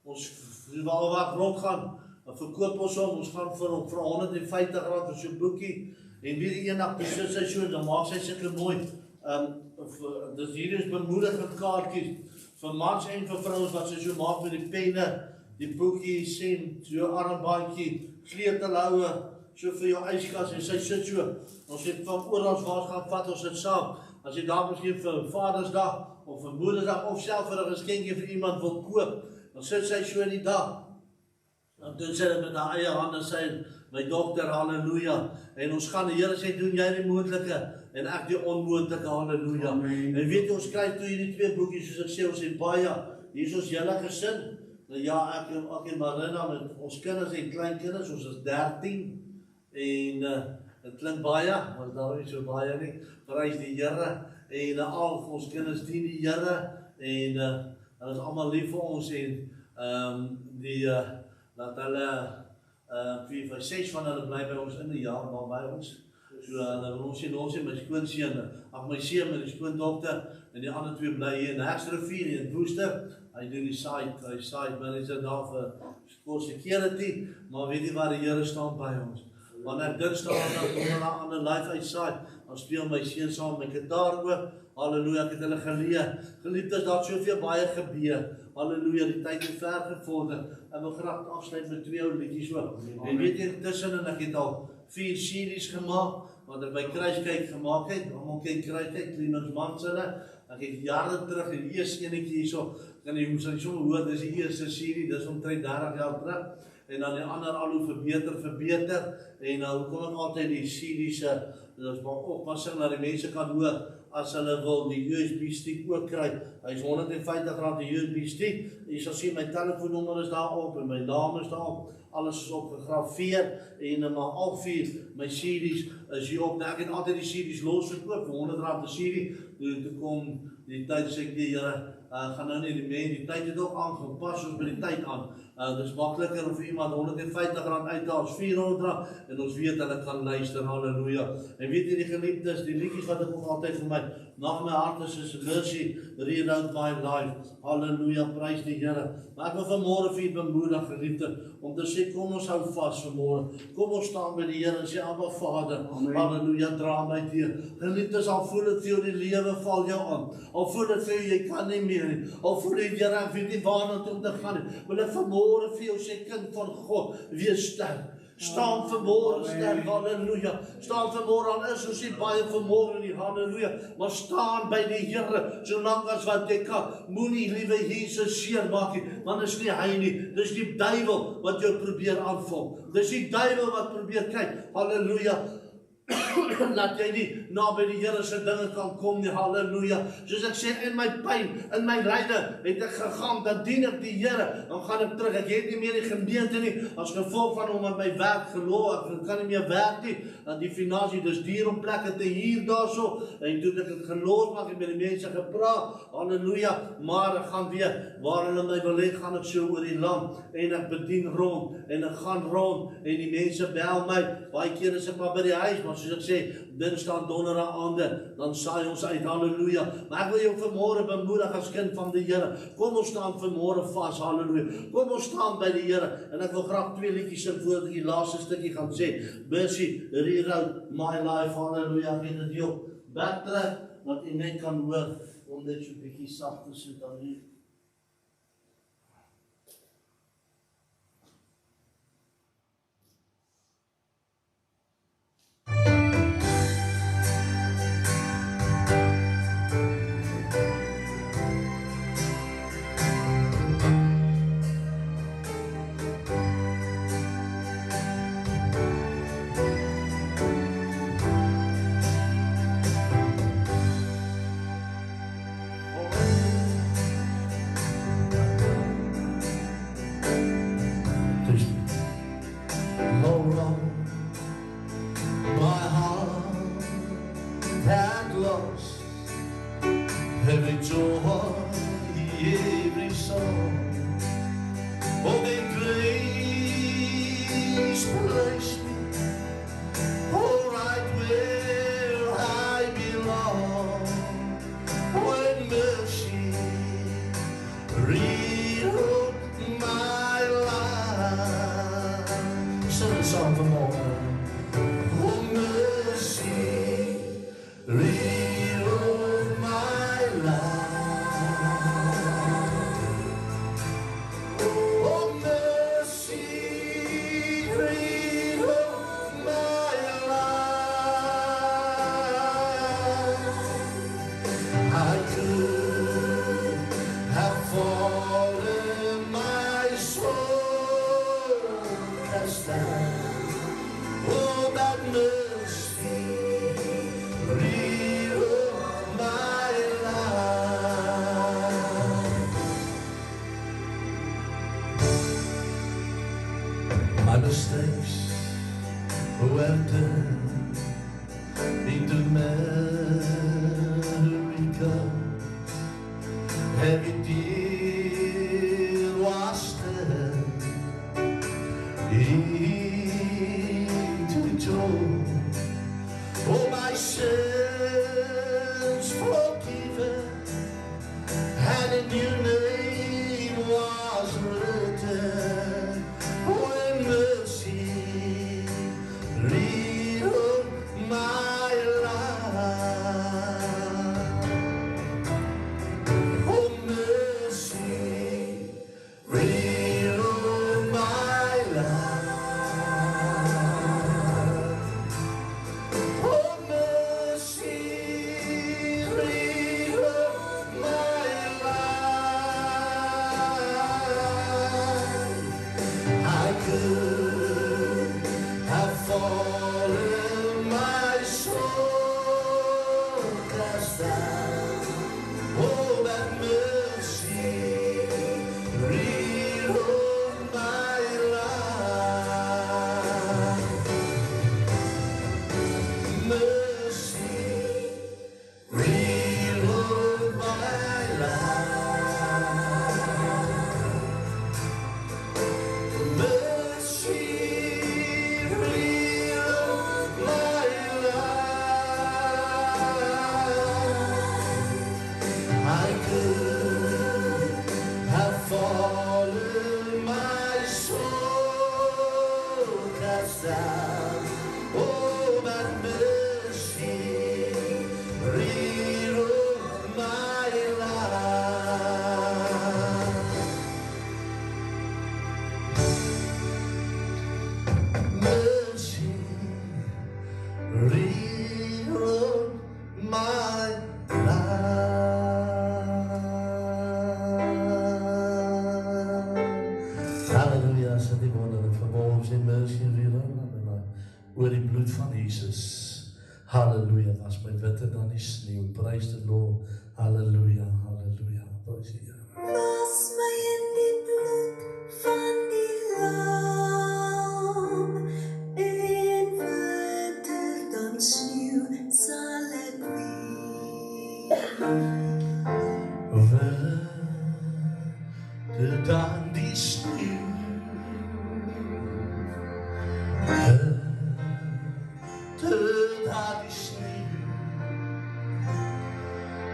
ons wil wat rondgaan, en verkoop ons om, ons gaan vir R150 vir so'n boekie, en weet jy, eendag besit sy so, en dan maak sy sulke mooi, dus hier is bemoedigend kaartjies, vir mans en vir vrouens, wat sy so maak met die penne, die boekie, sien, so armbandjie, sleutelhoue, so vir jou yskas, en sy sit so, ons het van oorals waar ons gaan vat, ons sit saam, as jy daar miskien vir Vadersdag, of vir Moedersdag, of self vir 'n geskenkie vir iemand wil koop, dan sit sy so in die dag, dan doen sy dit met haar eie hande, sy, my dogter, halleluja, en ons gaan, die Here sê, doen jy die moontlike, en ek die onmoontlike, halleluja, en weet jy, ons kry toe hierdie 2 boekies, soos ek sê, ons het baie, hier is ons hele gesin, nou ja, ek en Marina, met ons kinders en kleinkinders, ons is 13, en het klink baie, maar daar is so baie nie, prys die Here, en al ons kinders dien die Here, en hulle is allemaal lief vir ons, en dat hulle, 4, 5, 6 van hulle bly by ons in die jaar, maar by ons, so ons sien my skoonseun, my seun met die skoondokter, en die ander 2 bly hier in Hersrivier, in Woester, hy doen die site manager daar vir Sport Security, maar weet jy waar die Here staan by ons, wanneer Dinsdag dan kom hulle aan 'n live uitsaai, dan speel my seun saam met my gitaar ook, halleluja, ek het hulle geleer, geliefdes, daar het soveel baie gebeur, halleluja, die tyd het ver gevorder, en wil graag afsluit met 2 ou liedjies ook, en weet jy, tussen en ek het al 4 series gemaakt, wat ek by Kruiskyk gemaakt het, allemaal ken Kruiskyk, Clemens Manselle, ek het jare terug, die eerste enetjie hierso, kan jy moes so hoor, dis die eerste serie, dis omtrent 30 jaar terug, en dan die ander al hoe verbeter, en dan kom ek altyd die series, dat is maar oppassing, dat die mense kan hoor, as hulle wil die USB stick ook kry, hy is R150 die USB stick, jy sal sien my telefoonnommer is daarop, en my naam is daarop, alles is opgegrafeer, en maar al 4 my series is hier op, ek het altyd die series losgekoop, vir R100 die serie, toe kom die tyd, sê ek die Here, gaan nou nie die mense, die tyd het ook aangepas ons by die tyd aan, dis makliker om vir iemand R150 uithaal as R400, en ons weet hulle kan luister, halleluja, en weet jy die geliefdes, die liedjies wat ek ook altyd vir my, na my hart is Mercy, Rewrite My Life, halleluja, prys die Here, maar ek wil vanmorgen vir u bemoedig, geliefde, om te sê, kom ons hou vast vanmorgen, kom ons staan by die Here en sê, Abba Vader, halleluja, dra my deur, geliefdes, al voel het vir jou die lewe val jou aan, al voel het vir jou, jy kan nie meer nie, al voel het Here, ek weet nie waar na toe om te gaan nie, wil ek vanmorgen vir jou sê, kind van God, wees sterk, staan vanmorgen sterk, halleluja, staan vanmorgen, al is ons nie baie vanmorgen nie, halleluja, maar staan by die Here, solang as wat jy kan, moenie liewe Jesus seer maak nie, want is nie hy nie, dis die duiwel wat jou probeer aanval, dis die duiwel wat probeer kyk, halleluja, laat jy nie na by die Here se dinge kan kom nie, halleluja, soos ek sê, in my pyn, in my lyde, het ek gegaan, dan dien ek die Here, dan gaan ek terug, ek het nie meer die gemeente nie, as gevolg van hom aan my werk geloof, ek kan nie meer werk nie, en die finansie, dus dier om plekke te hier daarso, en toe ek het geloos, maar ek het met die mense gepraat, halleluja, maar ek gaan weer, waar hulle my wil hê, gaan ek so oor die land, en ek bedien rond, en ek gaan rond, en die mense bel my, baie keer is ek maar by die huis, maar soos ek sê, Dinsdag, Donderdag aande, dan saai ons uit, halleluja, maar ek wil jou vanmorgen bemoedig as kind van die Here, kom ons staan vanmorgen vast, halleluja, kom ons staan by die Here, en ek wil graag 2 liedjies sing voordat ek die laaste stukkie gaan sê, Mercy, Rewrite My Life, halleluja, ek het dit op backtrack, dat jy net kan hoor, om dit so bietjie sag te sit aan hier. had lost every joy, every song. Oh, they grace placed me right where I belong. When mercy rewrote my life. Sing a song for more. Oh, mercy rewrote my life. Oh, mercy rewrote my life. I could have fallen, my soul cast down. Oh, that mercy rewrote my life. My mistakes were done into America. Every tear was turned into joy. Oh, my sins forgiven, and a new name was written. When mercy rewrote my life. Oh, mercy rewrote my life. Oh, mercy rewrote my life. I could have fallen, my soul cast down. Oh, that mercy rewrote my life. Mercy rewrote my life. Mercy rewrote my life. I could have fallen, my soul cast down. Oh, that mercy rewrote my life. Mercy rewrote my life. Halleluja, sê die wondere vanmorgen zijn mercy rewrote my life. Oor die bloed van Jesus. Halleluja, was my witter dan die sneeuw. Prys die Lord. Halleluja, halleluja. Prys die Here. Was my in die bloed van die lam, en witter dan sneeuw sal ek wees. Witter dan die sneeuw. Witter dan die sneeuw.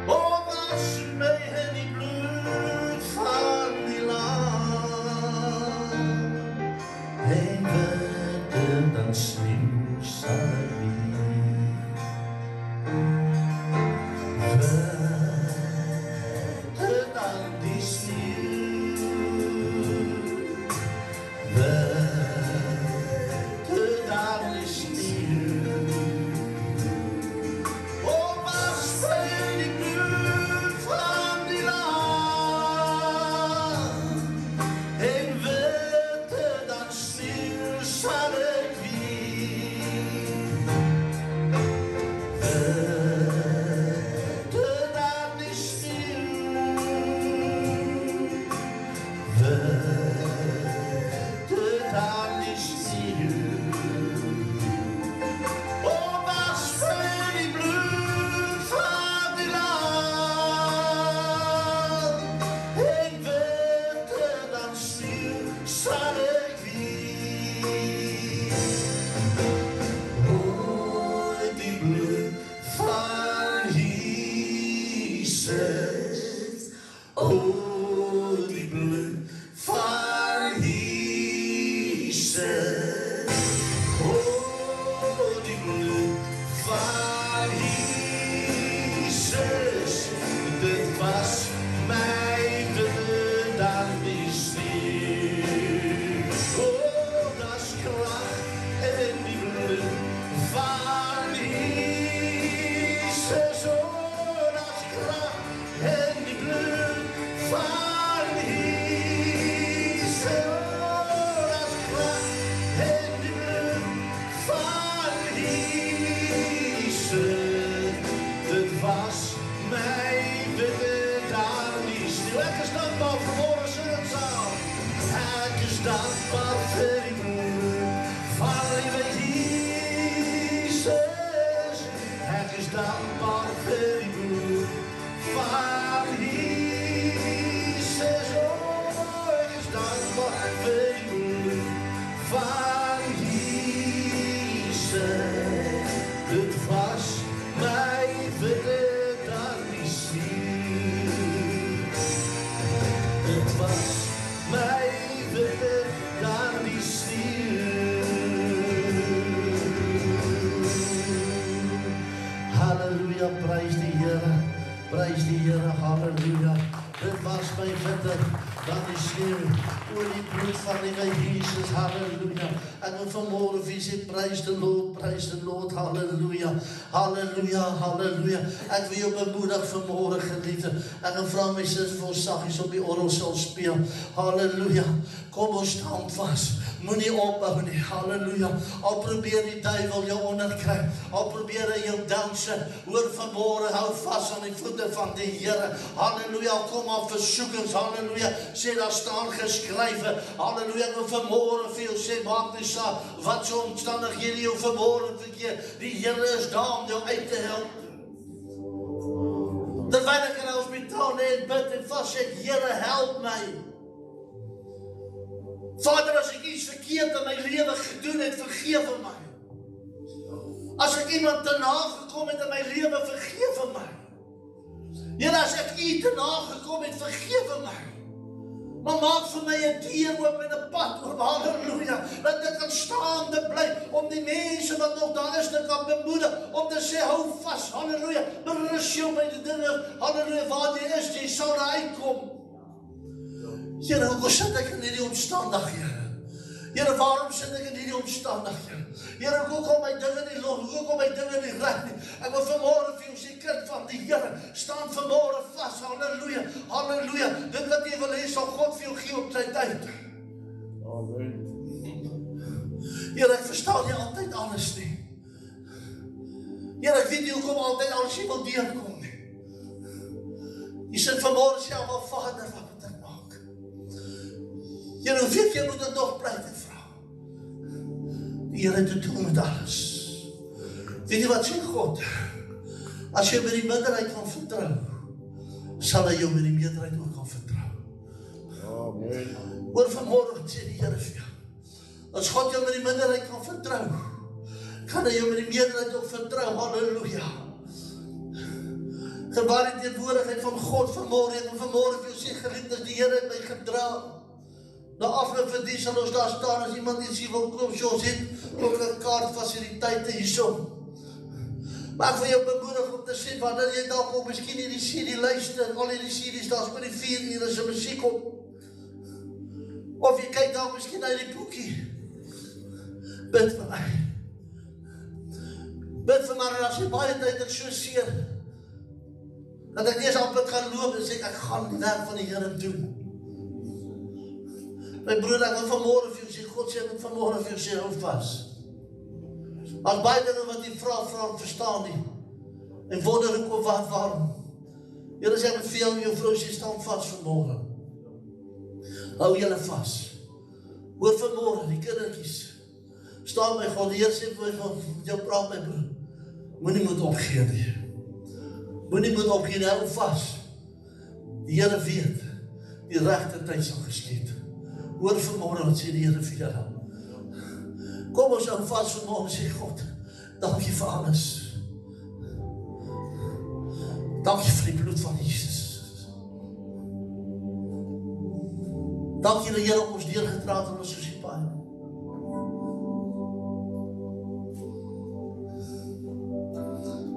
Oh, was my in die bloed van die lam, en witter dan sneeuw sal ek wees. Witter dan die sneeuw. dankbaar vir die moed van liewe Jesus. Ek is dankbaar vir die moed van Jesus. Oh, ek is dankbaar vir die moed van Jesus. Dit was my witte dan die siel. Dit was my witte dan die siel. Halleluja, prys die Here, halleluja. Dit was my witte dan die siel. Oor die bloed van die Jesus, halleluja. Ek wil vanmorgen vir sê, prys the Lord, halleluja, halleluja, halleluja. Ek wil jou bemoedig vanmorgen, geliefde. Ek wil vra my sis vir ons saggies op die orgel sal speel, halleluja. Kom ons staan vast, moenie ophou nie, halleluja. Al probeer die duivel jou onderkry, al probeer hy jou danse, hoor vanmorgen, hou vast aan die voete van die Here, halleluja. Kom aan versoekings, halleluja. Sê daar staan geskrywe, halleluja. Ek wil vanmorgen vir jou sê, maak nie saak wat so omstandighede jou vanmorgen verkeer, die Here is daar om jou uit te help. Terwyl ek in die hospitaal net bid en vast sê, Here help my. Vader, as ek iets verkeerd in my lewe gedoen het, vergewe my. As ek iemand te nagekom het in my lewe, vergewe my. Here, as ek u te nagekom het, vergewe my. Maar maak vir my 'n deur oop en 'n pad oop, halleluja, dat ek kan staande bly, om die mense wat nog daar is, te kan bemoedig, om te sê, hou vast, halleluja, berus jou by die dinge, halleluja, waar jy is, jy sal daar uitkom. Here, hoekom sit ek in hierdie omstandighede? Here, waarom sit ek in hierdie omstandighede? Here, hoekom my dinge nie los, hoekom my dinge nie reg nie? Ek wil vanmorgen vir jou sê, kind van die Here, staan vanmorgen vast, halleluja, halleluja. Dit wat jy wil hê, sal God vir jou gee op sy tyd. Amen. Here, ek verstaan nie altyd alles nie. Here, ek weet nie hoekom altyd alles jy wil deurkom nie. Jy sit vanmorgen sê, maar Vader, wat moet ek maak? Here, hoeveel keer moet ek nog pleit en vra? Die Here te doen met alles. Weet jy wat sê God? As jy met die minderheid kan vertrou, sal hy jou met die meerderheid ook kan vertrou. Amen. Hoor vanmorgen sê die Here vir jou. As God jou met die minderheid kan vertrou, kan hy jou met die meerderheid ook vertrou. Halleluja. Gewaar die teenwoordigheid van God vanmorgen, en vanmorgen vir jou sê, geliefdes, die Here het my gedra. Na afloop van die sal ons daar staan, as iemand iets hier wil koop, so ons het ook 'n kaart fasiliteite hierso. Maar ek wil jou bemoedig om te sê, wanneer jy dalk ook miskien hierdie serie luister, al hierdie series, daar is met die 4 ure se musiek op. Of jy kyk dalk miskien na die boekie. Bid vir my. Bid vir my, en as jy baie tyd ek so seer, dat ek nie eens amper kan loop en sê, ek gaan die werk van die Here doen. My broer, ek wil vanmorgen vir jou sê, God sê, ek wil vanmorgen vir jou sê, hou vast. As baie dinge wat jy vra, verstaan nie. En wonder hoekom, wat, waarom. Here sê, ek moet vir jou en jou vrou sê, staan vast vanmorgen. Hou julle vast. Hoor vanmorgen, die kindertjies. Staan by God, die Heer sê, met jou praat my broer. Moenie moet opgee nie. Moenie moet opgee nie, hou vast. Die Here weet, die regte tyd sal geskied. Hoor vanmorgen wat sê die Here vir julle. Kom ons hou vast vanmorgen, sê God, dankie vir alles. Dankie vir die bloed van Jesus. Dankie dat Here op ons deurgetraat en ons soos die paai.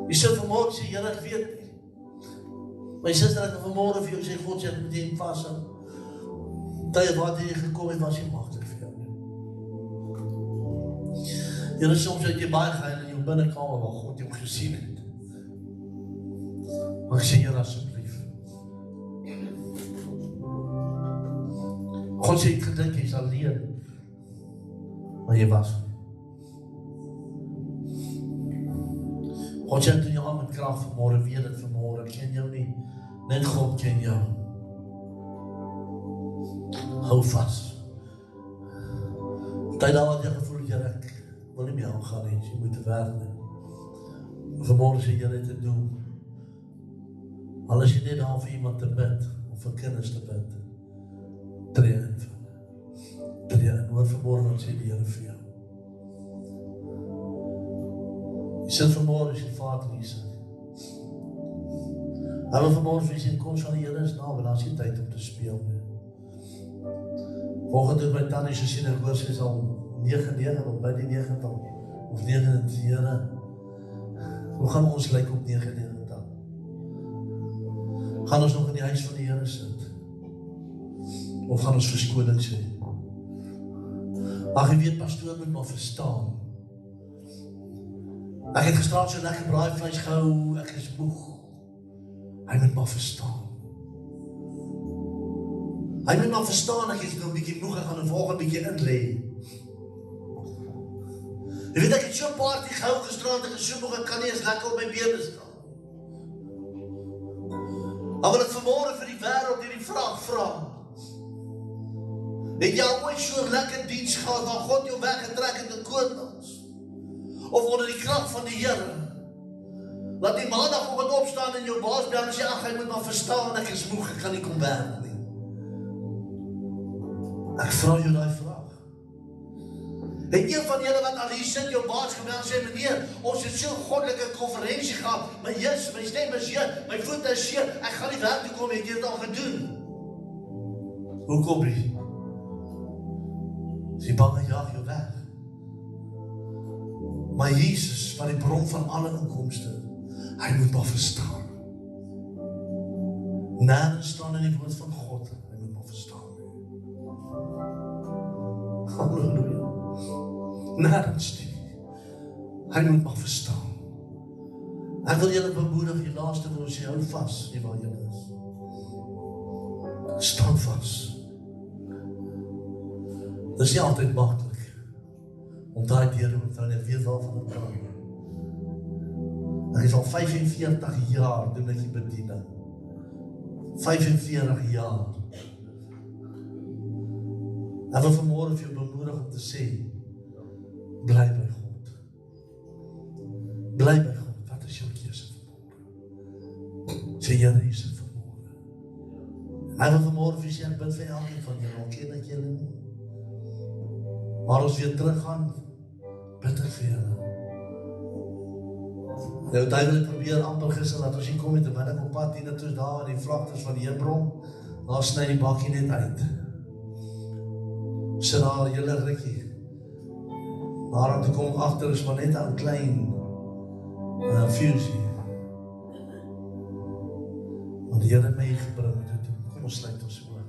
Jy sê vanmorgen, sê Here, ek weet nie. My sister, ek vanmorgen vir jou sê, God sê, ek moet jy vast hou. Tye wat jy gekom het, was jy magtig vir jou. Here, soms het jy baie gehuil in jou binnekamer waar God jou gesien het. Maar ek sê, Here, asseblief. God sê, ek gedink, jy is alleen. Maar jy was. God sê, toe jy aan met kracht vanmorgen, weet het vanmorgen, ek ken jou nie. Net God ken jou. Hou vast. Tyd daar wat jy gevoel, Here, ek wil nie meer aangaan nie, jy moet te werk nie. Vanmorgen sê jy te doen. Al is jy net daar vir iemand te bid, of vir kinders te bid, tree in. Tree in, hoor vanmorgen wat sê die Here vir jou. Jy sit vanmorgen as jy Vader Jesus. Hy wil vanmorgen vir jy komst van die Here is na, want daar is nie tyd om te speel nie. Volgende toe my tannie so sien, ek hoor sy is al 9-9, of by die 9-tal, of 9-9, Here, hoe gaan ons lyk op 9-9-tal? Gaan ons nog in die huis van die Here sit? Of gaan ons verskoning sê? Ag, jy weet, pastoor moet maar verstaan. Ek het gisteraan so lekker braaivleis gehou, ek is moeg. Hy moet maar verstaan. Hy moet maar verstaan, ek is nou 'n bietjie moeg, ek gaan 'n volgende bietjie inlê. Jy weet, ek het so 'n party gehou gisteraan, ek is so moeg, ek kan nie eens lekker op my bene staan. Maar wil ek vanmorgen vir die wêreld hierdie vraag vra. Het jy al ooit so lekker diens gehad, waar God jou weggetrek het in Koornans? Of onder die krag van die Here? Laat die maandagoggend opstaan en jou baas bel en sê, ag, hy moet maar verstaan, ek is moeg, ek kan nie kom werk nie. Ek vra jou daai vraag. Het een van julle wat al hier sit, jou baas gebel en sê, meneer, ons het so goddelike konferensie gehad, my stem is hier, my voete is hier, ek gaan nie werk toe kom, het jy dit al gedoen? Hoekom nie? Is die bange jaag jou weg. Maar Jesus, van die bron van alle inkomste, hy moet maar verstaan. Nergens staan in die woord van God, hy moet maar verstaan. Halleluja. Nergens nie. Hy moet maar verstaan. Ek wil julle bemoedig, die laaste wil sê, hou vas, nie waar julle is. Staan vas. Dit is nie altyd maklik om daai deur om te weet waarvan ek praat. Ek is al 45 jaar doen ek die bediening. 45 jaar. Ek wil vanmorgen vir jou bemoedig om te sê, bly by God. Bly by God. Wat is jou keuse vanmorgen? Sê Here Jesus vanmorgen. Ek wil vanmorgen vir jy bid vir elkeen van julle, al ken ek julle nie. Maar ons weer terug gaan, bid ek vir julle. Nou, duidelik probeer amper gister, dat ons hier kom met die middag op pad, hier toe daar, in die vlaktes van die Hebron, daar sny die bakkie net uit. Sit daar, julle rikkie. Daarom toe kom achter, is maar net aan klein fusie. Want die Here het my gebring, kom ons sluit ons oor.